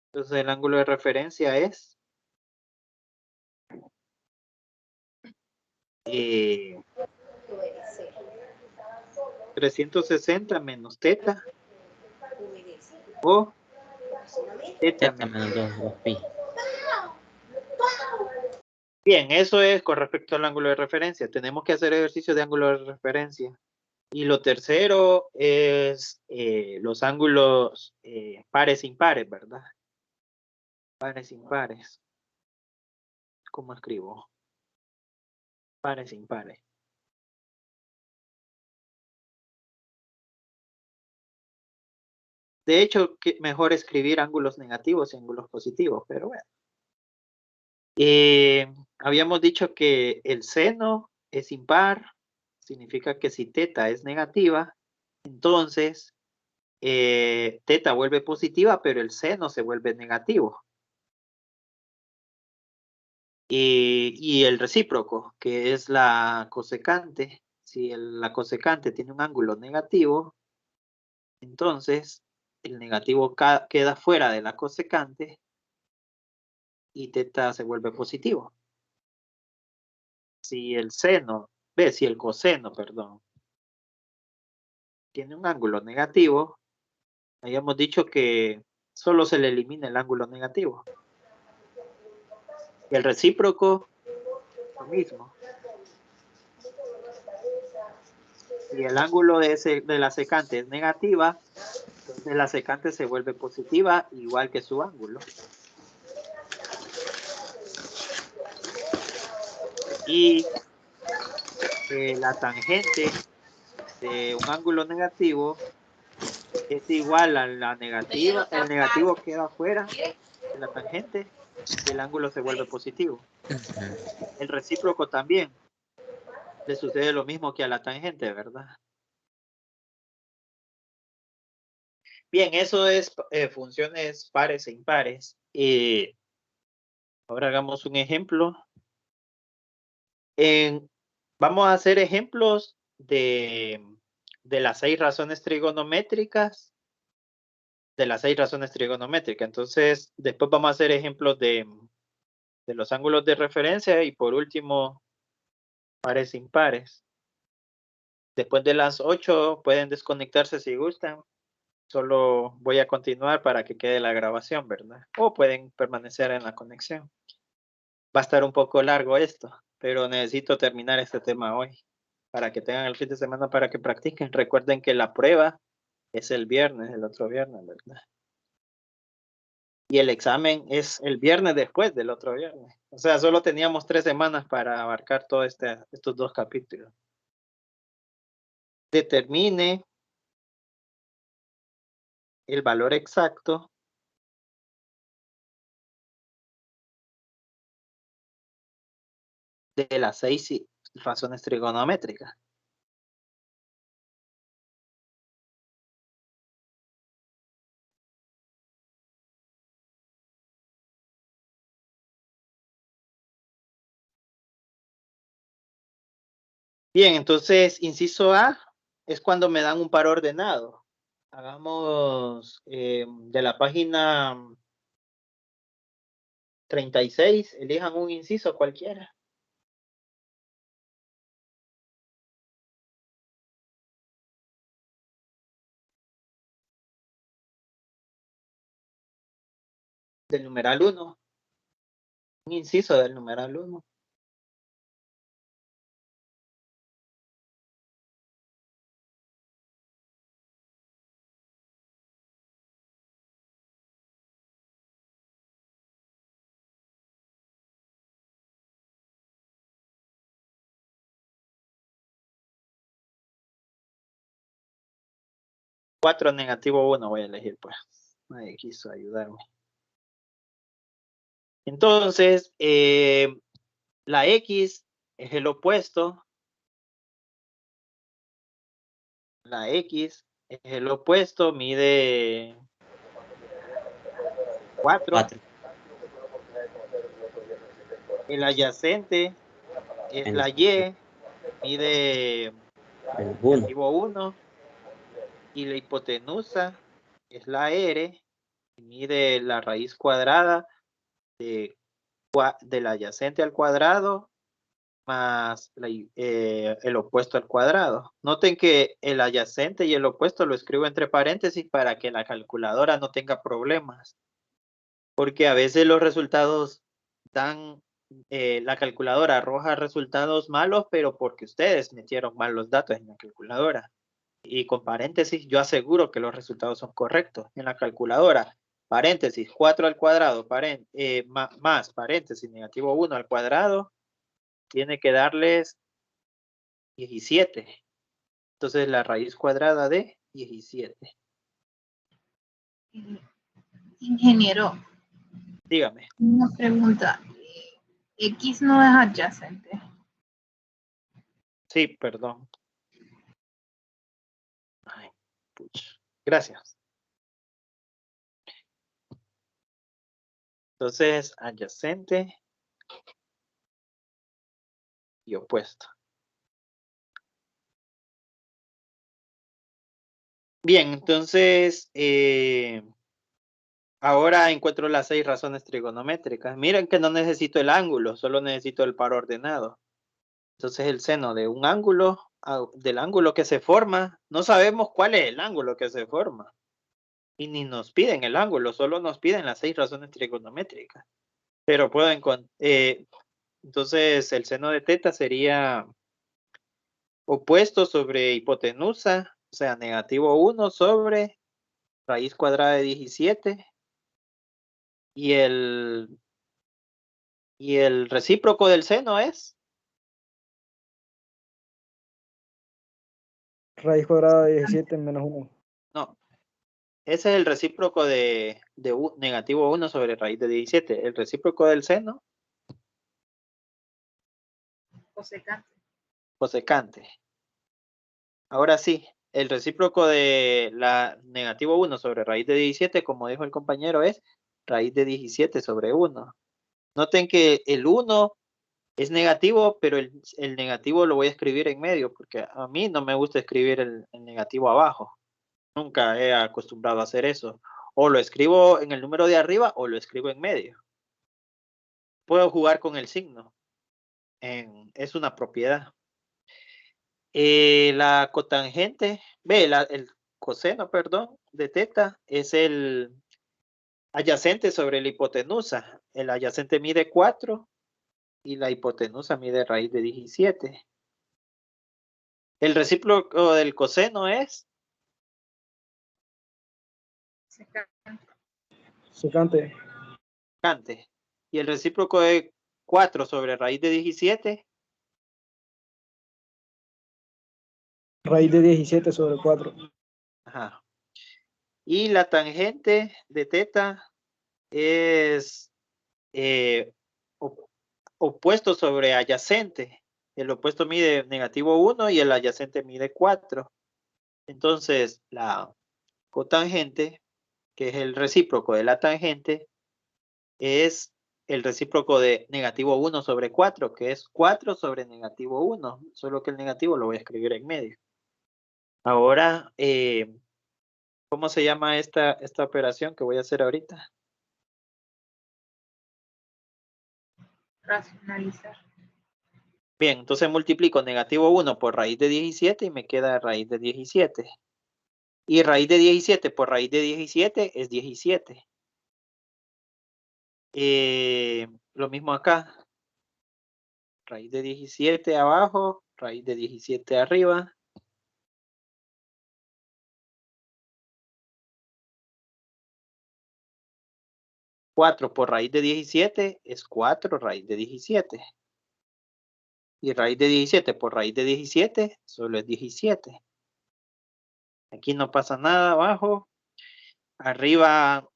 entonces el ángulo de referencia es 360 menos teta o teta menos 2 pi. Bien, eso es con respecto al ángulo de referencia. Tenemos que hacer ejercicio de ángulo de referencia. Y lo tercero es los ángulos pares impares, ¿verdad? Pares impares. ¿Cómo escribo? Pares impares. De hecho, mejor escribir ángulos negativos y ángulos positivos, pero bueno. Habíamos dicho que el seno es impar, significa que si teta es negativa, entonces teta vuelve positiva, pero el seno se vuelve negativo. Y el recíproco, que es la cosecante, si la cosecante tiene un ángulo negativo, entonces el negativo queda fuera de la cosecante y teta se vuelve positivo. Si el coseno, perdón, tiene un ángulo negativo, habíamos dicho que solo se le elimina el ángulo negativo. Y el recíproco, lo mismo. Si el ángulo de la secante es negativa, entonces la secante se vuelve positiva igual que su ángulo. Y la tangente de un ángulo negativo es igual a la negativa. El negativo queda fuera de la tangente y el ángulo se vuelve positivo. El recíproco también. Le sucede lo mismo que a la tangente, ¿verdad? Bien, eso es funciones pares e impares. Ahora hagamos un ejemplo. Vamos a hacer ejemplos de las 6 razones trigonométricas. De las 6 razones trigonométricas. Entonces, después vamos a hacer ejemplos de los ángulos de referencia y por último, pares e impares. Después de las 8 pueden desconectarse si gustan. Solo voy a continuar para que quede la grabación, ¿verdad? O pueden permanecer en la conexión. Va a estar un poco largo esto, pero necesito terminar este tema hoy para que tengan el fin de semana para que practiquen. Recuerden que la prueba es el viernes, el otro viernes, ¿verdad? Y el examen es el viernes después del otro viernes. O sea, solo teníamos 3 semanas para abarcar todo estos 2 capítulos. Determine el valor exacto de las 6 razones trigonométricas. Bien, entonces, inciso A es cuando me dan un par ordenado. Hagamos de la página 36, elijan un inciso cualquiera. Del numeral 1. Un inciso del numeral 1. -1 voy a elegir, pues. Nadie quiso ayudarme. Entonces, la X es el opuesto. La X es el opuesto, mide 4. El adyacente es la Y, mide -1. Y la hipotenusa es la R, mide la raíz cuadrada del adyacente al cuadrado más el opuesto al cuadrado. Noten que el adyacente y el opuesto lo escribo entre paréntesis para que la calculadora no tenga problemas. Porque a veces los resultados dan, la calculadora arroja resultados malos, pero porque ustedes metieron mal los datos en la calculadora. Y con paréntesis yo aseguro que los resultados son correctos. En la calculadora, paréntesis 4 al cuadrado más paréntesis -1 al cuadrado, tiene que darles 17. Entonces la raíz cuadrada de 17. Ingeniero, Dígame. una pregunta. X no es adyacente. Sí, perdón. Ay, pucha. Gracias. Entonces, adyacente y opuesto. Bien, entonces, ahora encuentro las 6 razones trigonométricas. Miren que no necesito el ángulo, solo necesito el par ordenado. Entonces, el seno de un ángulo, del ángulo que se forma, no sabemos cuál es el ángulo que se forma. Y ni nos piden el ángulo, solo nos piden las 6 razones trigonométricas. Pero puedo encontrar, entonces el seno de teta sería opuesto sobre hipotenusa, o sea, -1 sobre raíz cuadrada de 17. Y el recíproco del seno es Raíz cuadrada de 17 menos 1. no, ese es el recíproco de -1 sobre raíz de 17. El recíproco del seno, Cosecante. cosecante. Ahora sí, el recíproco de la negativo 1 sobre raíz de 17, como dijo el compañero, es raíz de 17 sobre 1. Noten que el 1 es negativo, pero el negativo lo voy a escribir en medio, porque a mí no me gusta escribir el negativo abajo. Nunca he acostumbrado a hacer eso. O lo escribo en el número de arriba o lo escribo en medio. Puedo jugar con el signo. Es una propiedad. La cotangente, el coseno, perdón, de teta es el adyacente sobre la hipotenusa. El adyacente mide 4 y la hipotenusa mide raíz de 17. El recíproco del coseno es Secante. secante. Y el recíproco de 4 sobre raíz de 17. Raíz de 17 sobre 4. Ajá. Y la tangente de teta es opuesto sobre adyacente. El opuesto mide negativo 1 y el adyacente mide 4. Entonces, la cotangente, que es el recíproco de la tangente, es el recíproco de negativo 1 sobre 4, que es 4 sobre negativo 1. Solo que el negativo lo voy a escribir en medio. Ahora, ¿cómo se llama esta operación que voy a hacer ahorita? Racionalizar. Bien, entonces multiplico negativo 1 por raíz de 17 y me queda raíz de 17. Y raíz de 17 por raíz de 17 es 17. Lo mismo acá. Raíz de 17 abajo, raíz de 17 arriba. Cuatro por raíz de 17 es 4 raíz de 17. Y raíz de 17 por raíz de 17 solo es 17. Aquí no pasa nada abajo. Arriba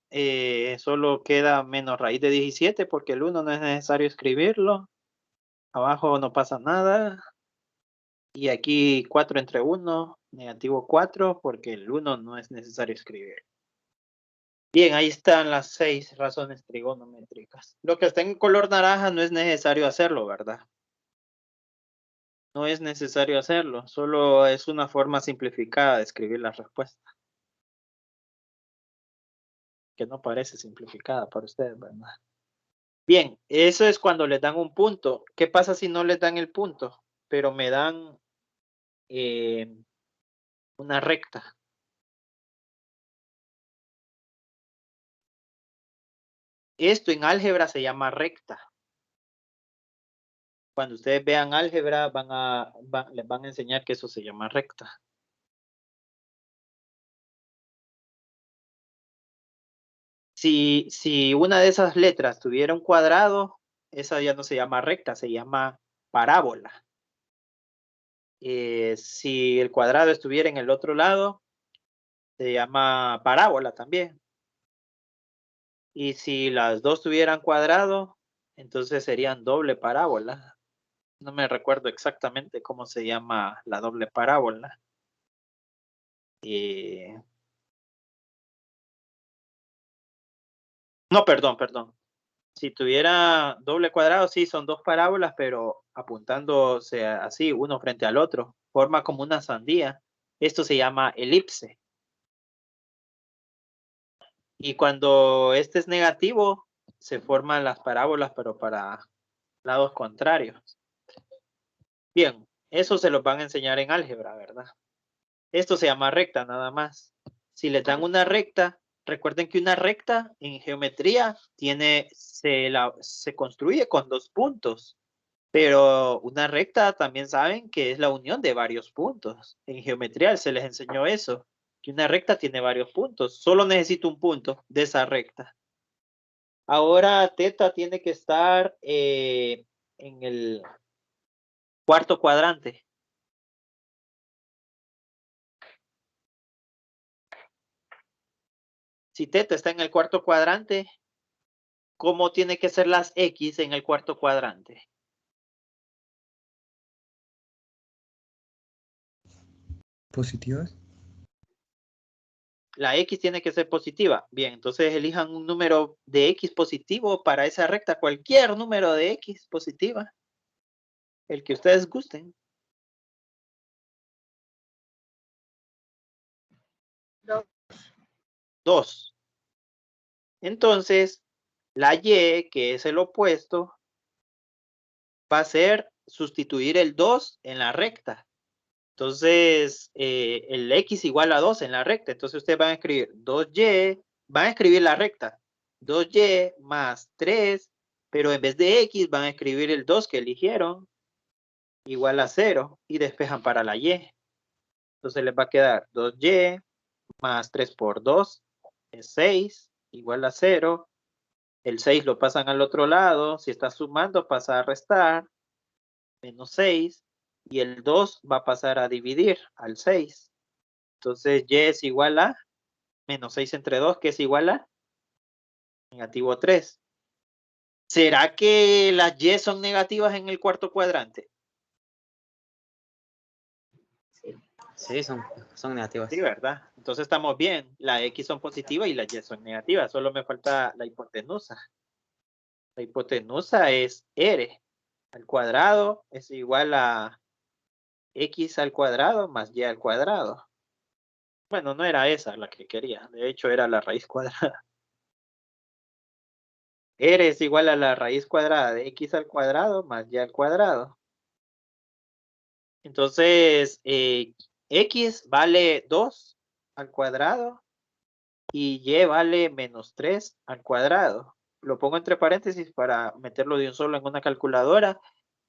solo queda menos raíz de 17 porque el 1 no es necesario escribirlo. Abajo no pasa nada. Y aquí 4 entre 1, negativo 4, porque el 1 no es necesario escribir. Bien, ahí están las 6 razones trigonométricas. Lo que está en color naranja no es necesario hacerlo, ¿verdad? No es necesario hacerlo, solo es una forma simplificada de escribir la respuesta. Que no parece simplificada para ustedes, ¿verdad? Bien, eso es cuando les dan un punto. ¿Qué pasa si no les dan el punto? Pero me dan una recta. Esto en álgebra se llama recta. Cuando ustedes vean álgebra les van a enseñar que eso se llama recta. Si una de esas letras tuviera un cuadrado, esa ya no se llama recta, se llama parábola. Si el cuadrado estuviera en el otro lado, se llama parábola también. Y si las dos tuvieran cuadrado, entonces serían doble parábola. No me recuerdo exactamente cómo se llama la doble parábola. No, perdón. Si tuviera doble cuadrado, sí, son dos parábolas, pero apuntándose así, uno frente al otro. Forma como una sandía. Esto se llama elipse. Y cuando este es negativo, se forman las parábolas, pero para lados contrarios. Bien, eso se los van a enseñar en álgebra, ¿verdad? Esto se llama recta nada más. Si les dan una recta, recuerden que una recta en geometría se construye con dos puntos. Pero una recta también saben que es la unión de varios puntos. En geometría se les enseñó eso, que una recta tiene varios puntos. Solo necesito un punto de esa recta. Ahora teta tiene que estar en el cuarto cuadrante. Si teta está en el cuarto cuadrante, ¿cómo tiene que ser las X en el cuarto cuadrante? ¿Positivas? la X tiene que ser positiva. Bien, entonces elijan un número de X positivo para esa recta, cualquier número de X positiva, el que ustedes gusten. 2. Entonces, la Y, que es el opuesto, va a ser sustituir el 2 en la recta. Entonces, el X igual a 2 en la recta. Entonces, ustedes van a escribir 2Y, van a escribir la recta. 2Y más 3, pero en vez de X van a escribir el 2 que eligieron, igual a 0, y despejan para la Y. Entonces, les va a quedar 2Y más 3 por 2 es 6, igual a 0. El 6 lo pasan al otro lado. Si está sumando, pasa a restar. Menos 6. Y el 2 va a pasar a dividir al 6. Entonces, Y es igual a menos 6 entre 2, que es igual a negativo 3. ¿Será que las Y son negativas en el cuarto cuadrante? Sí, son negativas. Sí, ¿verdad? Entonces estamos bien. Las X son positivas y las Y son negativas. Solo me falta la hipotenusa. La hipotenusa es R al cuadrado es igual a X al cuadrado más Y al cuadrado. Bueno, no era esa la que quería. De hecho, era la raíz cuadrada. R es igual a la raíz cuadrada de X al cuadrado más Y al cuadrado. Entonces, X vale 2 al cuadrado y Y vale menos 3 al cuadrado. Lo pongo entre paréntesis para meterlo de un solo en una calculadora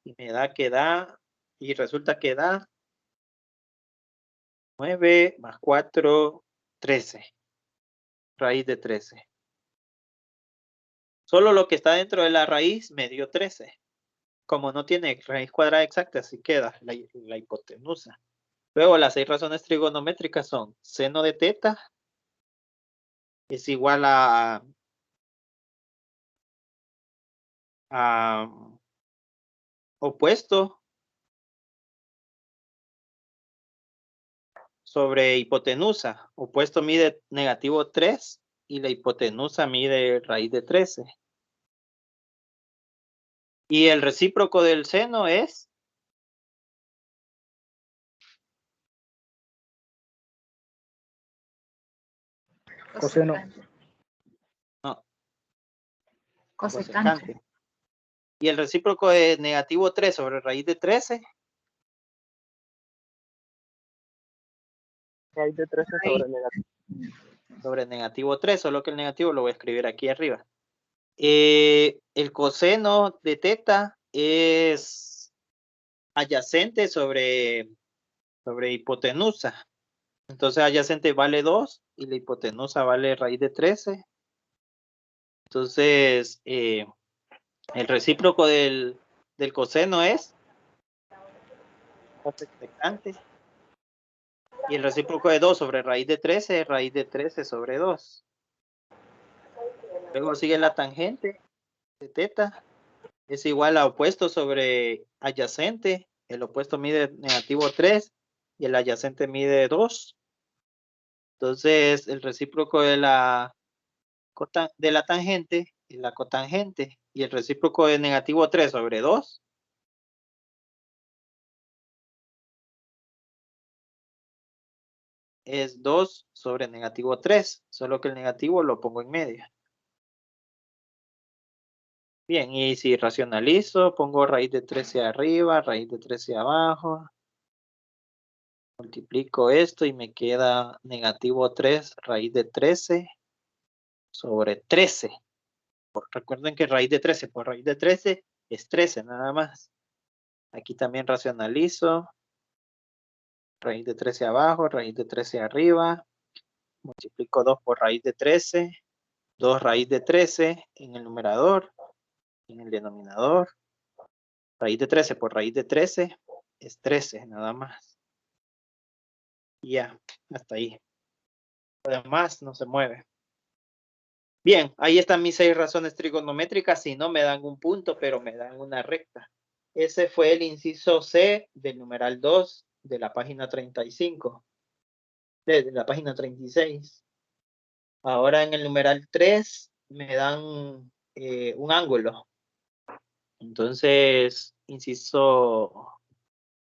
y me da que da, y resulta que da 9 más 4, 13. Raíz de 13. Solo lo que está dentro de la raíz me dio 13. Como no tiene raíz cuadrada exacta, así queda la hipotenusa. Luego las 6 razones trigonométricas son seno de teta es igual a opuesto sobre hipotenusa. Opuesto mide negativo 3 y la hipotenusa mide raíz de 13. Y el recíproco del seno es Coseno. no, Cosecante. cosecante. Y el recíproco de negativo 3 sobre raíz de 13. Raíz de 13 sobre negativo. Sobre negativo 3, solo que el negativo lo voy a escribir aquí arriba. El coseno de teta es adyacente sobre hipotenusa. Entonces adyacente vale 2 y la hipotenusa vale raíz de 13. Entonces el recíproco del coseno es cosecante. Y el recíproco de 2 sobre raíz de 13 es raíz de 13 sobre 2. Luego sigue la tangente de teta. Es igual a opuesto sobre adyacente. El opuesto mide negativo 3 y el adyacente mide 2. Entonces, el recíproco de la tangente es la cotangente. Y el recíproco de negativo 3 sobre 2 es 2 sobre negativo 3. Solo que el negativo lo pongo en medio. Bien, y si racionalizo, pongo raíz de 13 arriba, raíz de 13 abajo. Multiplico esto y me queda negativo 3 raíz de 13 sobre 13. Recuerden que raíz de 13 por raíz de 13 es 13 nada más. Aquí también racionalizo. Raíz de 13 abajo, raíz de 13 arriba. Multiplico 2 por raíz de 13. 2 raíz de 13 en el numerador. En el denominador. Raíz de 13 por raíz de 13 es 13 nada más. Y ya, hasta ahí. Además no se mueve. Bien, ahí están mis 6 razones trigonométricas. Si no me dan un punto, pero me dan una recta. Ese fue el inciso C del numeral 2 de la página 35. De la página 36. Ahora en el numeral 3 me dan un ángulo. Entonces, inciso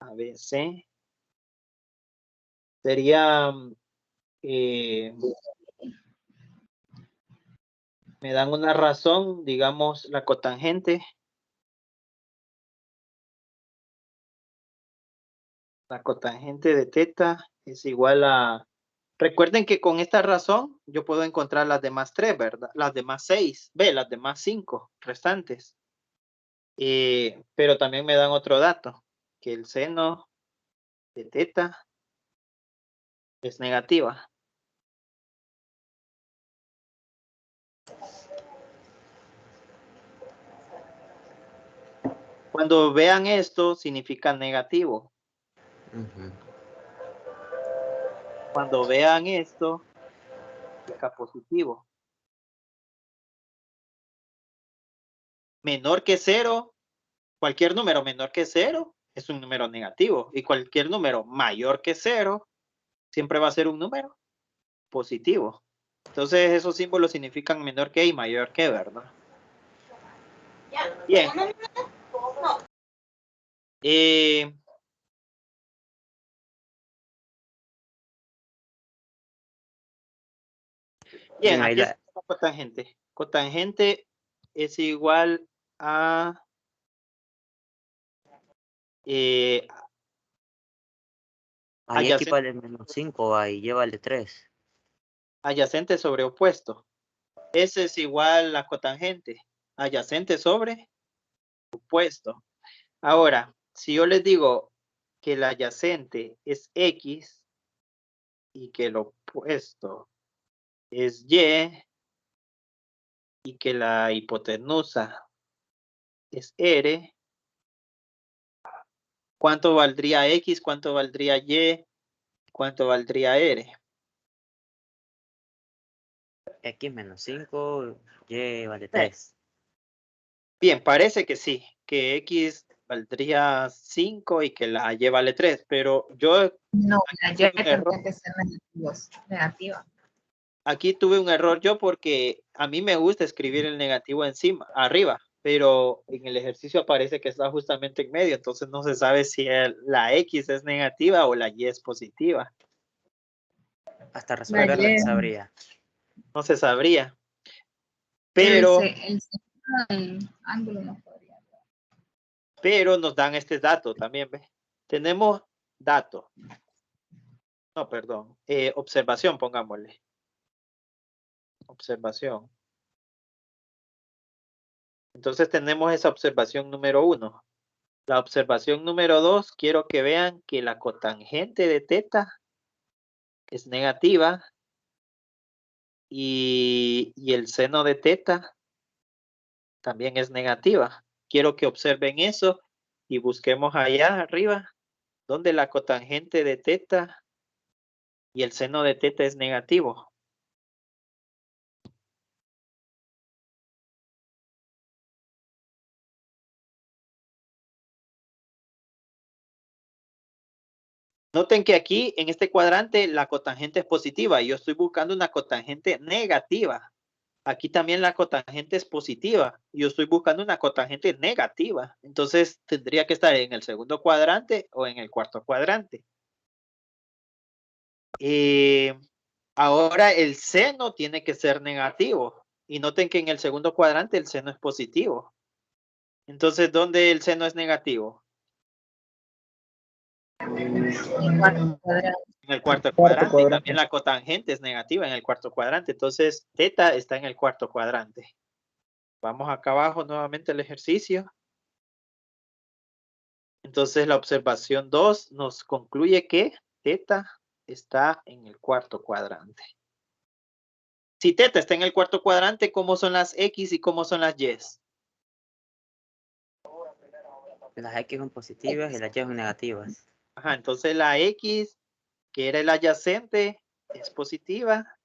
ABC sería, me dan una razón, digamos, la cotangente. La cotangente de teta es igual a... Recuerden que con esta razón yo puedo encontrar las demás 3, ¿verdad? Las demás 6, las demás 5 restantes. Pero también me dan otro dato, que el seno de teta es negativa. Cuando vean esto, significa negativo. Cuando vean esto, significa positivo. Menor que 0, cualquier número menor que 0 es un número negativo. Y cualquier número mayor que 0 siempre va a ser un número positivo. Entonces esos símbolos significan menor que y mayor que, ¿verdad? Bien. Bien, aquí está la cotangente. Cotangente es igual a Ahí X vale menos 5, ahí Y vale 3. Adyacente sobre opuesto. S es igual a cotangente. Adyacente sobre opuesto. Ahora, si yo les digo que el adyacente es X y que el opuesto es y que la hipotenusa es R, ¿cuánto valdría X? ¿Cuánto valdría Y? ¿Cuánto valdría R? X menos 5, Y vale 3. Bien, parece que sí, que X valdría 5 y que la Y vale 3, pero yo... No, la Y tendría que ser negativa. Aquí tuve un error yo porque a mí me gusta escribir el negativo encima, arriba, pero en el ejercicio aparece que está justamente en medio, entonces no se sabe si la X es negativa o la Y es positiva. Hasta resolverla se sabría. No se sabría. Pero el centro del ángulo no podría. Pero nos dan este dato también, ¿ves? Tenemos dato. No, perdón. Observación, pongámosle. Observación. Entonces tenemos esa observación número 1. La observación número 2, quiero que vean que la cotangente de teta es negativa y el seno de teta también es negativa. Quiero que observen eso y busquemos allá arriba donde la cotangente de teta y el seno de teta es negativo. Noten que aquí en este cuadrante la cotangente es positiva y yo estoy buscando una cotangente negativa. Aquí también la cotangente es positiva y yo estoy buscando una cotangente negativa. Entonces tendría que estar en el segundo cuadrante o en el cuarto cuadrante. Ahora el seno tiene que ser negativo. Y noten que en el segundo cuadrante el seno es positivo. Entonces, ¿dónde el seno es negativo? En el cuarto cuadrante. Y también la cotangente es negativa en el cuarto cuadrante. Entonces, teta está en el cuarto cuadrante. Vamos acá abajo nuevamente el ejercicio. Entonces, la observación 2 nos concluye que teta está en el cuarto cuadrante. Si teta está en el cuarto cuadrante, ¿cómo son las X y cómo son las Y? Las X son positivas y las Y son negativas. Ajá, entonces la X, que era el adyacente, es positiva.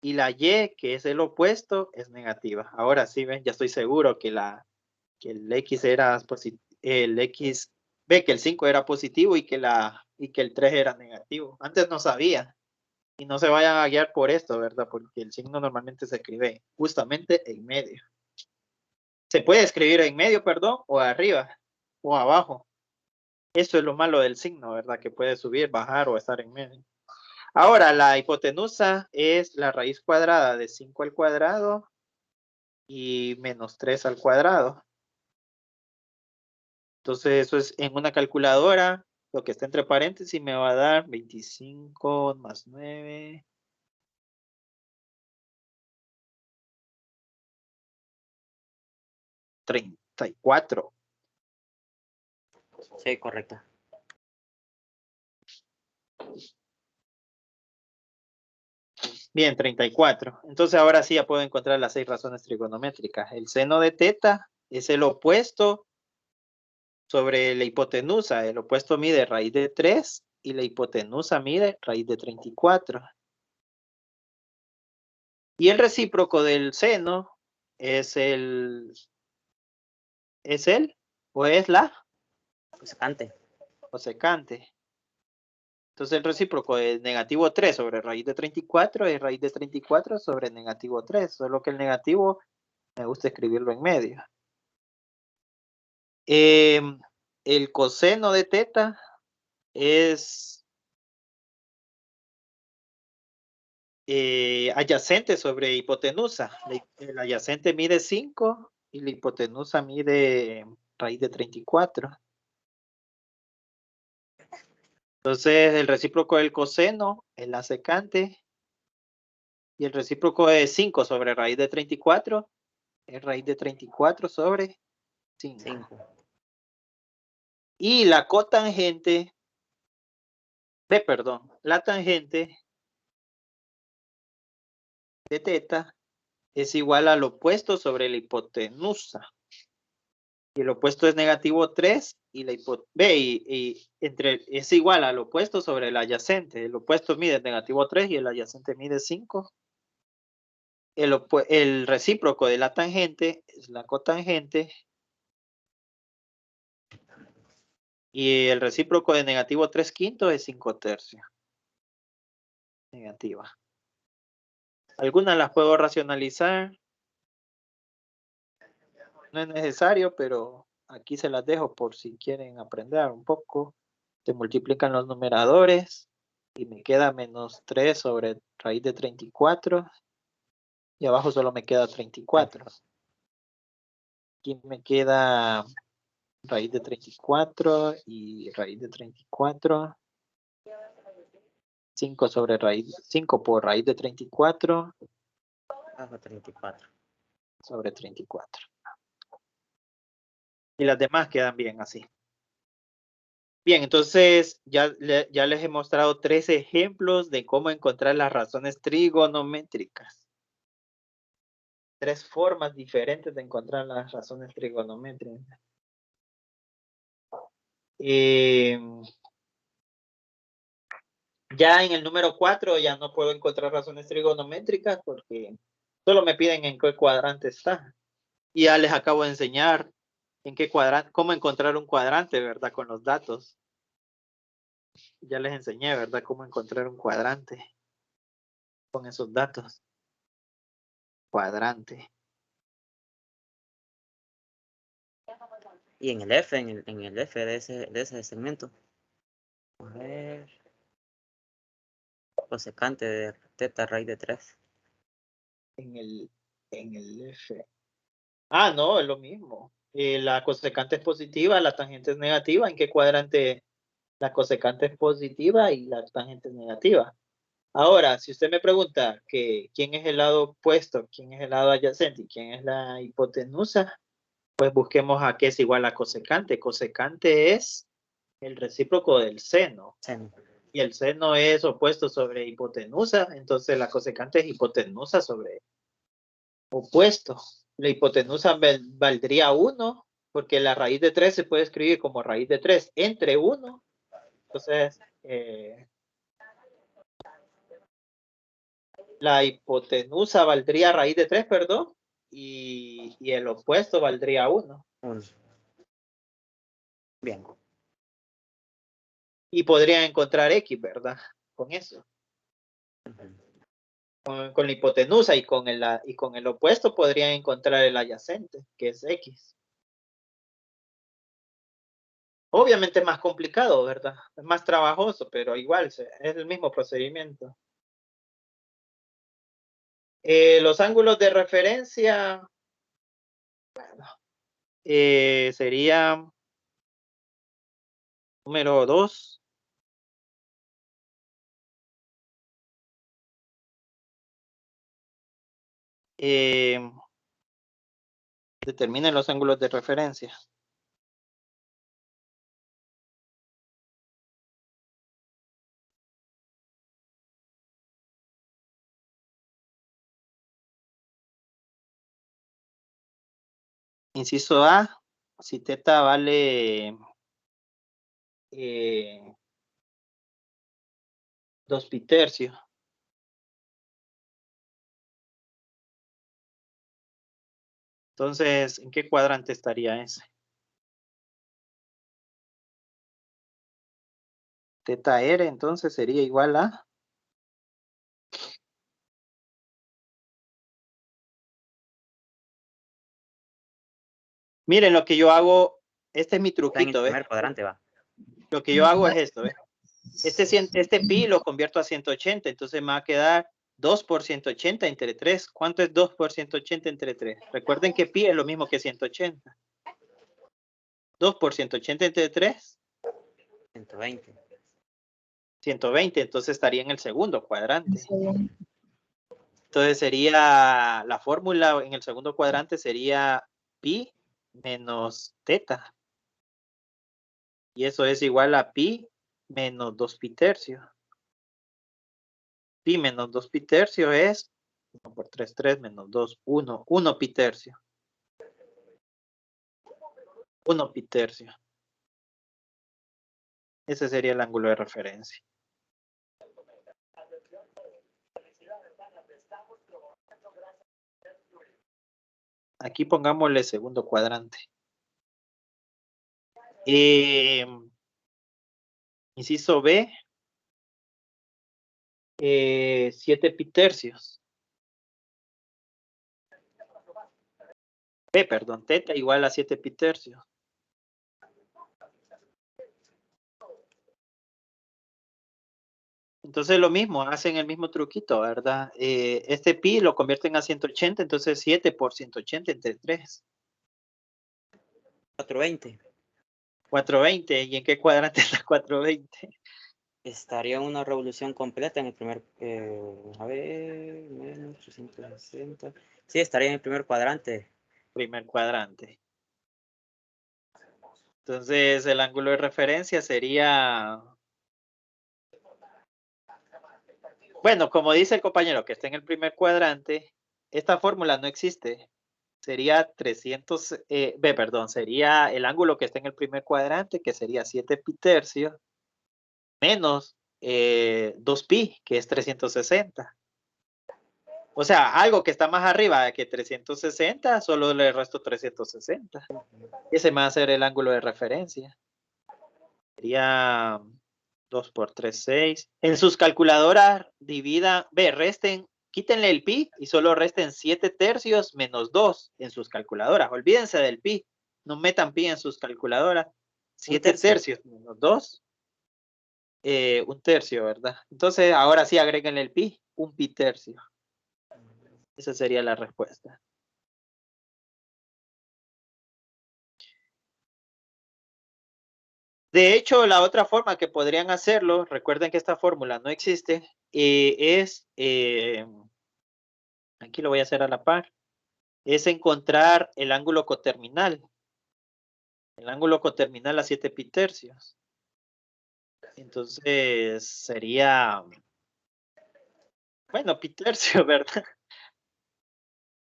Y la Y, que es el opuesto, es negativa. Ahora sí, ven, ya estoy seguro que el X era positivo. El X, ve que el 5 era positivo y que el 3 era negativo. Antes no sabía. Y no se vayan a guiar por esto, ¿verdad? Porque el signo normalmente se escribe justamente en medio. Se puede escribir en medio, perdón, o arriba, o abajo. Eso es lo malo del signo, ¿verdad? Que puede subir, bajar o estar en medio. Ahora, la hipotenusa es la raíz cuadrada de 5 al cuadrado y menos 3 al cuadrado. Entonces, eso es en una calculadora. Lo que está entre paréntesis me va a dar 25 más 9. 34. Sí, correcto. Bien, 34. Entonces ahora sí ya puedo encontrar las 6 razones trigonométricas. El seno de teta es el opuesto sobre la hipotenusa. El opuesto mide raíz de 3 y la hipotenusa mide raíz de 34. Y el recíproco del seno es el o es la Cosecante. cosecante. Entonces el recíproco de negativo 3 sobre raíz de 34 es raíz de 34 sobre negativo 3. Solo que el negativo me gusta escribirlo en medio. El coseno de teta es adyacente sobre hipotenusa. El adyacente mide 5 y la hipotenusa mide raíz de 34. Entonces el recíproco del coseno es la secante y el recíproco de 5 sobre raíz de 34 es raíz de 34 sobre 5. 5. Y la cotangente, la tangente de teta es igual al opuesto sobre la hipotenusa. Y el opuesto es negativo 3 y la es igual al opuesto sobre el adyacente. El opuesto mide negativo 3 y el adyacente mide 5. El recíproco de la tangente es la cotangente. Y el recíproco de negativo 3 quintos es 5 tercios. Negativa. Algunas las puedo racionalizar. No es necesario, pero aquí se las dejo por si quieren aprender un poco. Se multiplican los numeradores y me queda menos 3 sobre raíz de 34. Y abajo solo me queda 34. Aquí me queda raíz de 34 y raíz de 34. 5 sobre raíz, 5 por raíz de 34 Bajo 34. sobre 34. Y las demás quedan bien así. Bien, entonces ya les he mostrado 3 ejemplos de cómo encontrar las razones trigonométricas. 3 formas diferentes de encontrar las razones trigonométricas. Ya en el número 4 ya no puedo encontrar razones trigonométricas porque solo me piden en qué cuadrante está. Y ya les acabo de enseñar en qué cuadrante, cómo encontrar un cuadrante, ¿verdad? Con los datos. Ya les enseñé, ¿verdad? Cómo encontrar un cuadrante con esos datos. Cuadrante. Y en el F, en el F de ese segmento. A ver. Cosecante de teta raíz de 3. En el F. Ah, no, es lo mismo. La cosecante es positiva, la tangente es negativa. ¿En qué cuadrante la cosecante es positiva y la tangente es negativa? Ahora, si usted me pregunta que quién es el lado opuesto, quién es el lado adyacente y quién es la hipotenusa, pues busquemos a qué es igual a cosecante. Cosecante es el recíproco del seno. Seno. Y el seno es opuesto sobre hipotenusa, entonces la cosecante es hipotenusa sobre opuesto. La hipotenusa valdría 1, porque la raíz de 3 se puede escribir como raíz de 3 entre 1. Entonces, la hipotenusa valdría raíz de 3, perdón, y el opuesto valdría 1. 1. Bien. Y podrían encontrar X, ¿verdad? Con eso. Con la hipotenusa y con el opuesto podrían encontrar el adyacente, que es X. Obviamente es más complicado, ¿verdad? Es más trabajoso, pero igual es el mismo procedimiento. Los ángulos de referencia, bueno, sería número 2. Determinen los ángulos de referencia. Inciso A, si teta vale 2 pi tercio. Entonces, ¿en qué cuadrante estaría ese? Teta R entonces sería igual a... Miren, lo que yo hago, este es mi Está en el truquito, ¿ves? primer cuadrante, va. Lo que yo hago es esto, ¿ves? Este pi lo convierto a 180, entonces me va a quedar 2 por 180 entre 3. ¿Cuánto es 2 por 180 entre 3? Recuerden que pi es lo mismo que 180. 2 por 180 entre 3. 120. 120, entonces estaría en el segundo cuadrante. Entonces sería, la fórmula en el segundo cuadrante sería pi menos teta. Y eso es igual a pi menos 2 pi tercio. Pi menos 2 pi tercio es 1 por 3, 3 menos 2, 1. 1 pi tercio. 1 pi tercio. Ese sería el ángulo de referencia. Aquí pongámosle segundo cuadrante. Inciso B. 7 pi tercios. Perdón, teta igual a 7 pi tercios. Entonces lo mismo, hacen el mismo truquito, ¿verdad? Este pi lo convierten a 180, entonces 7 por 180 entre 3. 420. 420, ¿y en qué cuadrante está 420? Estaría una revolución completa en el primer, a ver, menos 360. Sí, estaría en el primer cuadrante. Primer cuadrante. Entonces el ángulo de referencia sería... Bueno, como dice el compañero que está en el primer cuadrante, esta fórmula no existe. Sería 300, perdón, sería el ángulo que está en el primer cuadrante, que sería 7 pi tercios, menos 2 pi, que es 360. O sea, algo que está más arriba de que 360, solo le resto 360. Ese va a ser el ángulo de referencia. Sería 2 por 3, 6. En sus calculadoras dividan, resten, quítenle el pi y solo resten 7 tercios menos 2 en sus calculadoras. Olvídense del pi. No metan pi en sus calculadoras. 7 tercios menos 2. 1 tercio, ¿verdad? Entonces, ahora sí agréguenle el pi. 1 pi tercio. Esa sería la respuesta. De hecho, la otra forma que podrían hacerlo, recuerden que esta fórmula no existe, aquí lo voy a hacer a la par, es encontrar el ángulo coterminal. El ángulo coterminal a 7 pi tercios. Entonces sería, bueno, pi tercio, ¿verdad?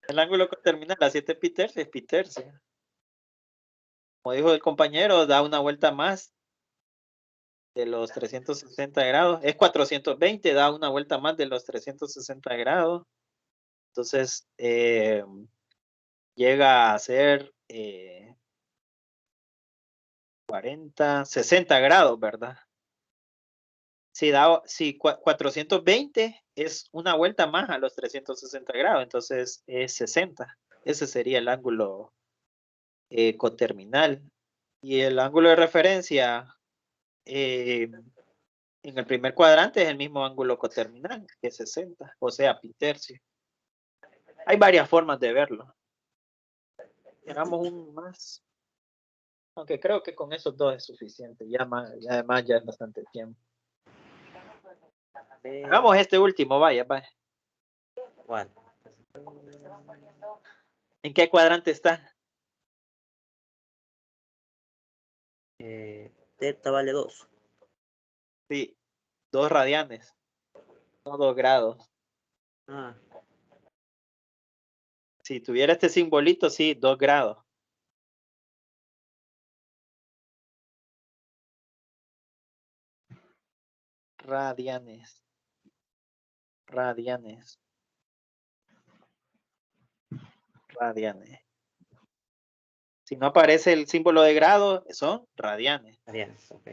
El ángulo coterminal a 7 pi tercios es pi tercio. Como dijo el compañero, da una vuelta más de los 360 grados. Es 420, da una vuelta más de los 360 grados. Entonces, llega a ser 40, 60 grados, ¿verdad? si 420 es una vuelta más a los 360 grados, entonces es 60. Ese sería el ángulo coterminal. Y el ángulo de referencia en el primer cuadrante es el mismo ángulo coterminal, que es 60, o sea, pitercio. Hay varias formas de verlo. Hagamos un más. Aunque creo que con esos dos es suficiente. Y además ya es bastante tiempo. Hagamos este último, vaya. ¿Cuál? ¿En qué cuadrante está? Teta vale 2. Sí, 2 radianes. No 2 grados. Ah, Si tuviera este simbolito, sí, 2 grados. Radianes. Radianes. Radianes. Si no aparece el símbolo de grado, son radianes. bien. Ok.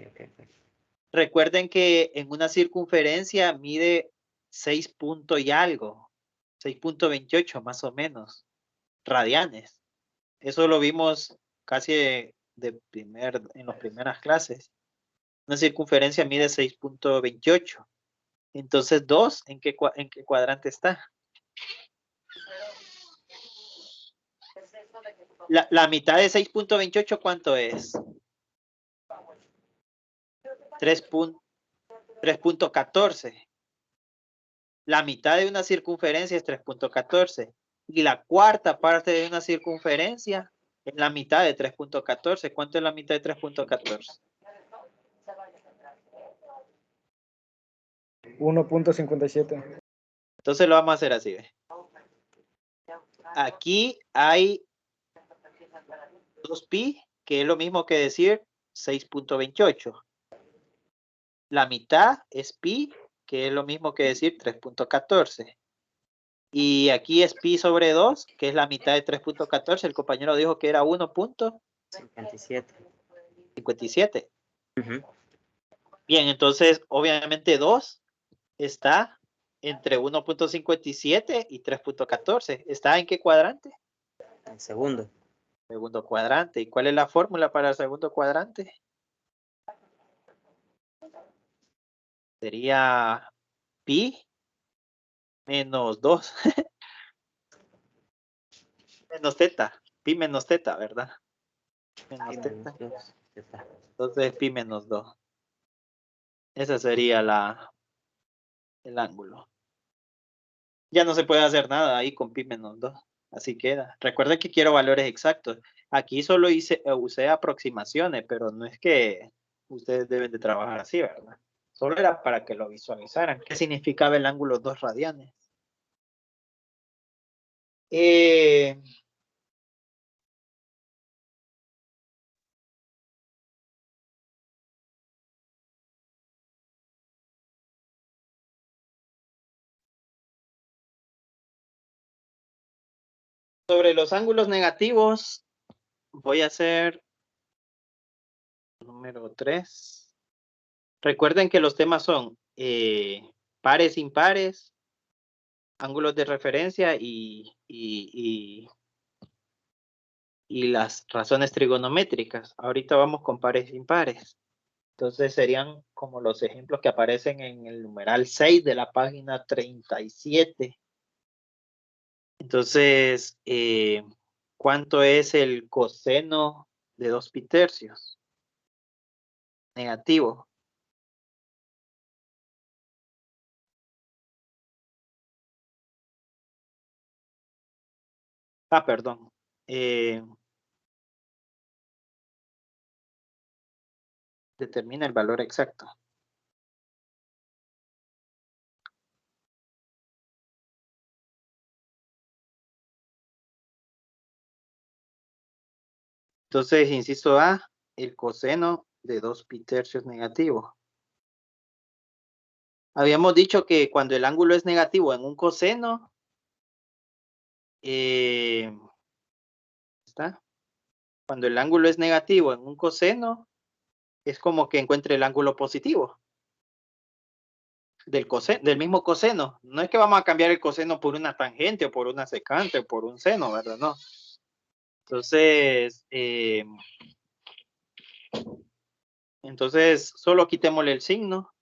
Recuerden que en una circunferencia mide 6 puntos y algo. 6.28 más o menos. Radianes. Eso lo vimos casi en las primeras clases. Una circunferencia mide 6.28. Entonces, 2, ¿en qué cuadrante está? La mitad de 6.28, ¿cuánto es? 3.14. La mitad de una circunferencia es 3.14. Y la cuarta parte de una circunferencia es la mitad de 3.14. ¿Cuánto es la mitad de 3.14? 1.57. Entonces lo vamos a hacer así. ¿Ve? Aquí hay 2pi, que es lo mismo que decir 6.28. La mitad es pi, que es lo mismo que decir 3.14. Y aquí es pi sobre 2, que es la mitad de 3.14. El compañero dijo que era 1.57. 57. Bien, entonces obviamente 2 está entre 1.57 y 3.14. ¿Está en qué cuadrante? El segundo. Segundo cuadrante. ¿Y cuál es la fórmula para el segundo cuadrante? Sería pi menos 2. Menos teta. Pi menos teta, ¿verdad? Menos teta. Entonces pi menos 2. Ese sería el ángulo. Ya no se puede hacer nada ahí con pi menos 2. Así queda. Recuerden que quiero valores exactos. Aquí solo usé aproximaciones, pero no es que ustedes deben de trabajar así, ¿verdad? Solo era para que lo visualizaran. ¿Qué significaba el ángulo 2 radianes? Sobre los ángulos negativos, voy a hacer número 3. Recuerden que los temas son pares, impares, ángulos de referencia y las razones trigonométricas. Ahorita vamos con pares e impares. Entonces serían como los ejemplos que aparecen en el numeral 6 de la página 37. Entonces, ¿cuánto es el coseno de 2 pi tercios? Negativo. Perdón. Determina el valor exacto. Entonces, inciso A, el coseno de 2 pi tercios negativo. Habíamos dicho que cuando el ángulo es negativo en un coseno, ¿está? Cuando el ángulo es negativo en un coseno, es como que encuentre el ángulo positivo. del mismo coseno. No es que vamos a cambiar el coseno por una tangente o por una secante o por un seno, ¿verdad? No. Entonces, solo quitémosle el signo.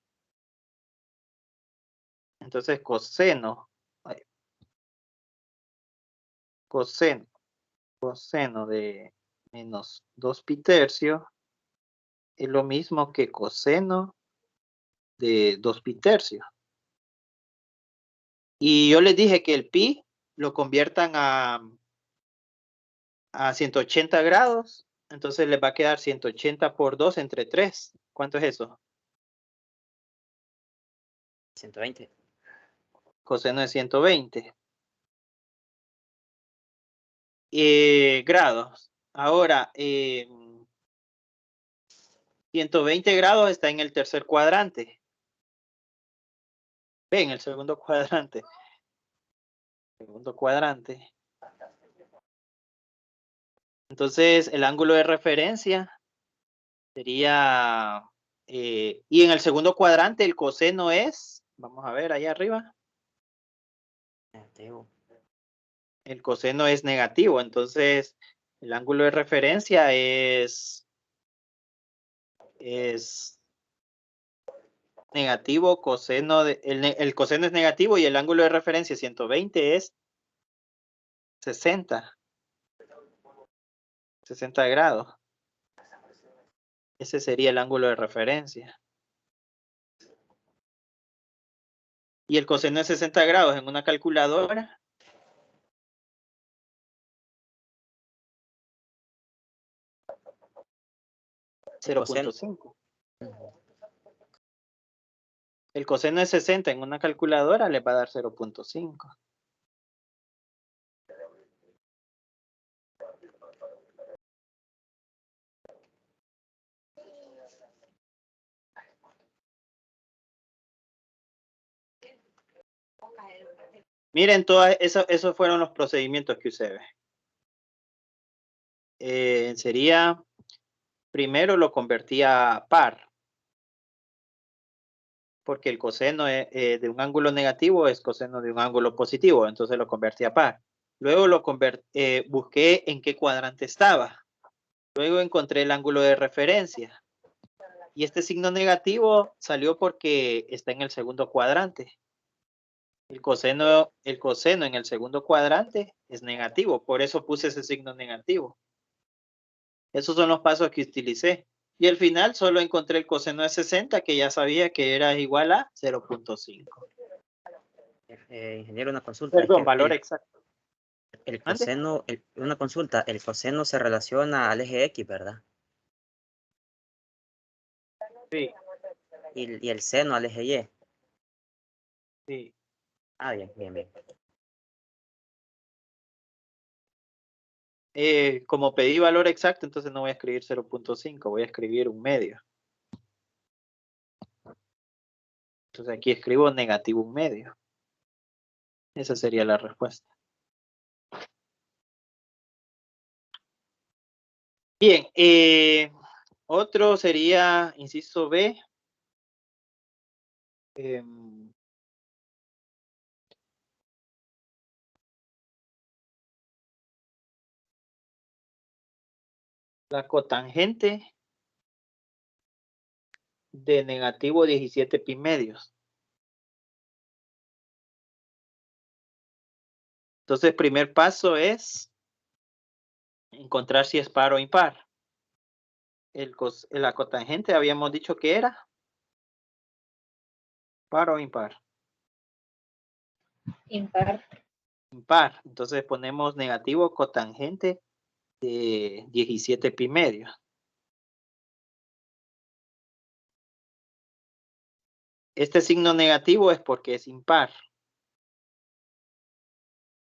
Entonces, coseno de menos 2 pi tercios es lo mismo que coseno de 2 pi tercios. Y yo les dije que el pi lo conviertan a 180 grados. Entonces les va a quedar 180 por 2 entre 3. ¿Cuánto es eso? 120. Coseno de 120. Grados. Ahora, 120 grados está en el tercer cuadrante. Ve, en el segundo cuadrante. Segundo cuadrante. Entonces, el ángulo de referencia sería... y en el segundo cuadrante el coseno es... Vamos a ver, allá arriba. Negativo. El coseno es negativo. Entonces, el ángulo de referencia es negativo, coseno de... El coseno es negativo y el ángulo de referencia 120 es 60 grados. Ese sería el ángulo de referencia. Y el coseno de 60 grados en una calculadora. El coseno. 0.5. El coseno de 60 en una calculadora le va a dar 0.5. Miren, esos fueron los procedimientos que usé. Sería, primero lo convertía a par, porque el coseno de un ángulo negativo es coseno de un ángulo positivo, entonces lo convertí a par. Luego busqué en qué cuadrante estaba. Luego encontré el ángulo de referencia. Y este signo negativo salió porque está en el segundo cuadrante. El coseno en el segundo cuadrante es negativo, por eso puse ese signo negativo. Esos son los pasos que utilicé. Y al final solo encontré el coseno de 60, que ya sabía que era igual a 0.5. Ingeniero, una consulta. Perdón, valor exacto. El coseno, una consulta, el coseno se relaciona al eje X, ¿verdad? Sí. Y el seno al eje Y. Sí. Ah, bien, bien, bien. Como pedí valor exacto, entonces no voy a escribir 0.5, voy a escribir un medio. Entonces aquí escribo negativo un medio. Esa sería la respuesta. Bien, otro sería, inciso B. La cotangente de negativo 17 pi medios. Entonces, el primer paso es encontrar si es par o impar. La cotangente habíamos dicho que era par o impar. Impar. Impar. Entonces ponemos negativo cotangente de 17 pi medios. Este signo negativo es porque es impar.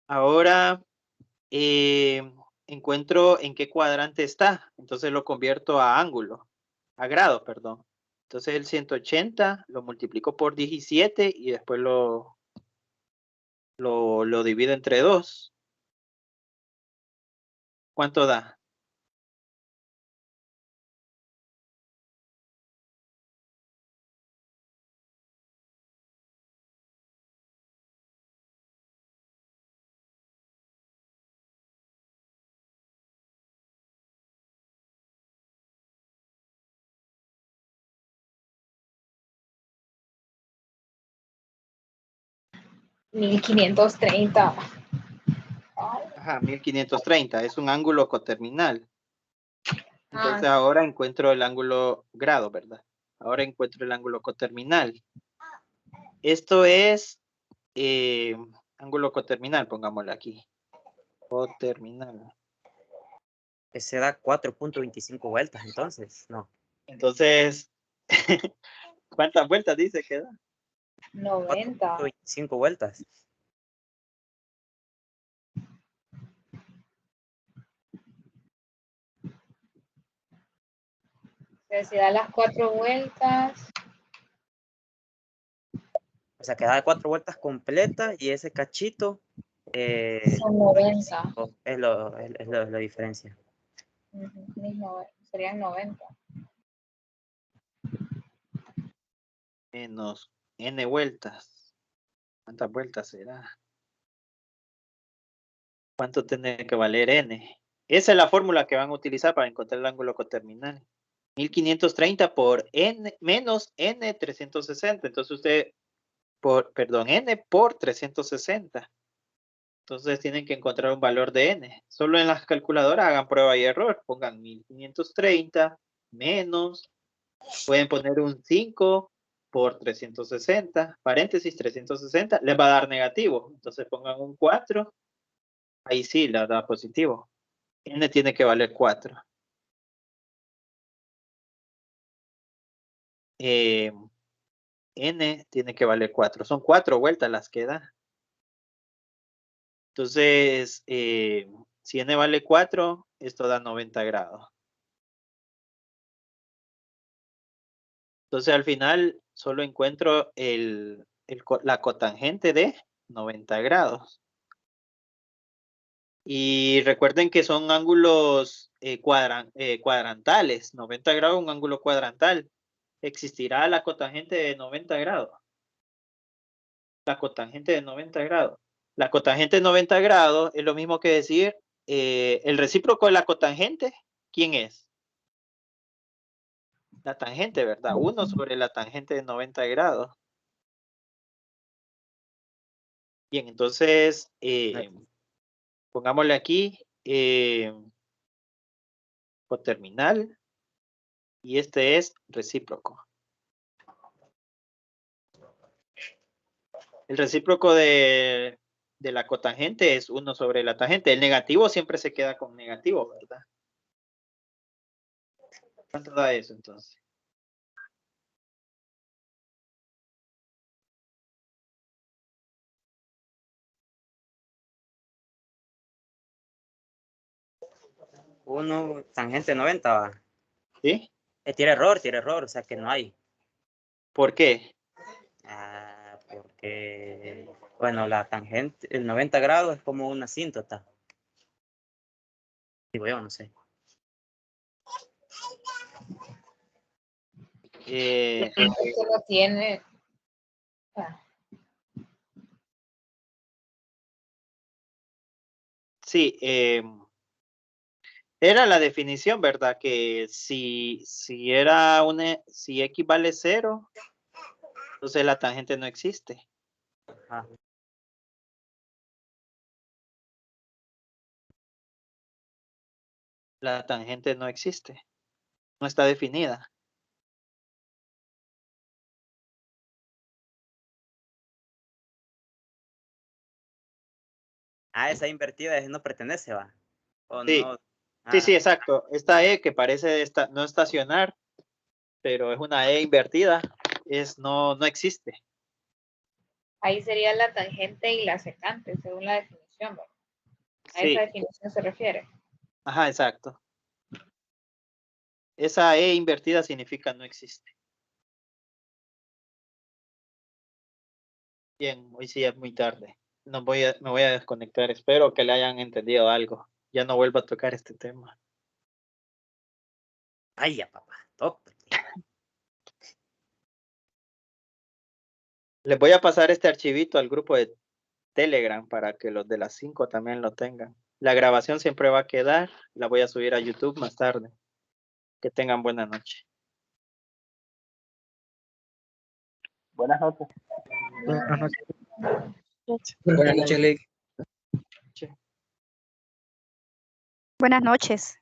Ahora encuentro en qué cuadrante está. Entonces lo convierto a ángulo, a grado, perdón. Entonces el 180 lo multiplico por 17 y después lo divido entre 2. ¿Cuánto da? 1530. Ay, Ajá, 1530. Es un ángulo coterminal. Entonces ah, ahora encuentro el ángulo grado, ¿verdad? Ahora encuentro el ángulo coterminal. Esto es ángulo coterminal, pongámosle aquí. Coterminal. Ese da 4.25 vueltas, entonces, no. Entonces, ¿cuántas vueltas dice que da? 90. 4.25 vueltas. Si da las 4 vueltas, O sea, que da 4 vueltas completas y ese cachito son 90. es la diferencia. Serían 90. Menos n vueltas. ¿Cuántas vueltas será? ¿Cuánto tiene que valer n? Esa es la fórmula que van a utilizar para encontrar el ángulo coterminal. 1530 por n menos n 360. Entonces usted, n por 360. Entonces tienen que encontrar un valor de n. Solo en las calculadoras hagan prueba y error. Pongan 1530 menos. Pueden poner un 5 por 360. Paréntesis 360. Les va a dar negativo. Entonces pongan un 4. Ahí sí la da positivo. N tiene que valer 4. N tiene que valer 4. Son 4 vueltas las que da. Entonces, si N vale 4, esto da 90 grados. Entonces, al final, solo encuentro la cotangente de 90 grados. Y recuerden que son ángulos cuadrantales. 90 grados, un ángulo cuadrantal. ¿Existirá la cotangente de 90 grados? La cotangente de 90 grados. La cotangente de 90 grados es lo mismo que decir el recíproco de la cotangente. ¿Quién es? La tangente, ¿verdad? 1 sobre la tangente de 90 grados. Bien, entonces, pongámosle aquí coterminal y este es recíproco. El recíproco de la cotangente es 1 sobre la tangente. El negativo siempre se queda con negativo, ¿verdad? ¿Cuánto da eso entonces? Uno, tangente 90 va. ¿Sí? Tiene error, o sea que no hay. ¿Por qué? Porque, bueno, la tangente, el 90 grados es como una asíntota. Digo yo, no sé. Esto lo tiene. Sí, era la definición, ¿verdad? Que si X vale 0, entonces la tangente no existe. Ajá. La tangente no existe. No está definida. Esa invertida es no pertenece, va. O Sí, no. sí, exacto. Esta E que parece no estacionar, pero es una E invertida, no existe. Ahí sería la tangente y la secante, según la definición, ¿verdad? A esa Sí, definición se refiere. ajá, exacto. Esa E invertida significa no existe. Bien, hoy sí es muy tarde. Me voy a desconectar. Espero que le hayan entendido algo. Ya no vuelvo a tocar este tema. Ay, ya, papá. Top. Les voy a pasar este archivito al grupo de Telegram para que los de las 5 también lo tengan. La grabación siempre va a quedar. La voy a subir a YouTube más tarde. Que tengan buena noche. Buenas noches. Buenas noches. Buenas noches, Lake. Buenas noches.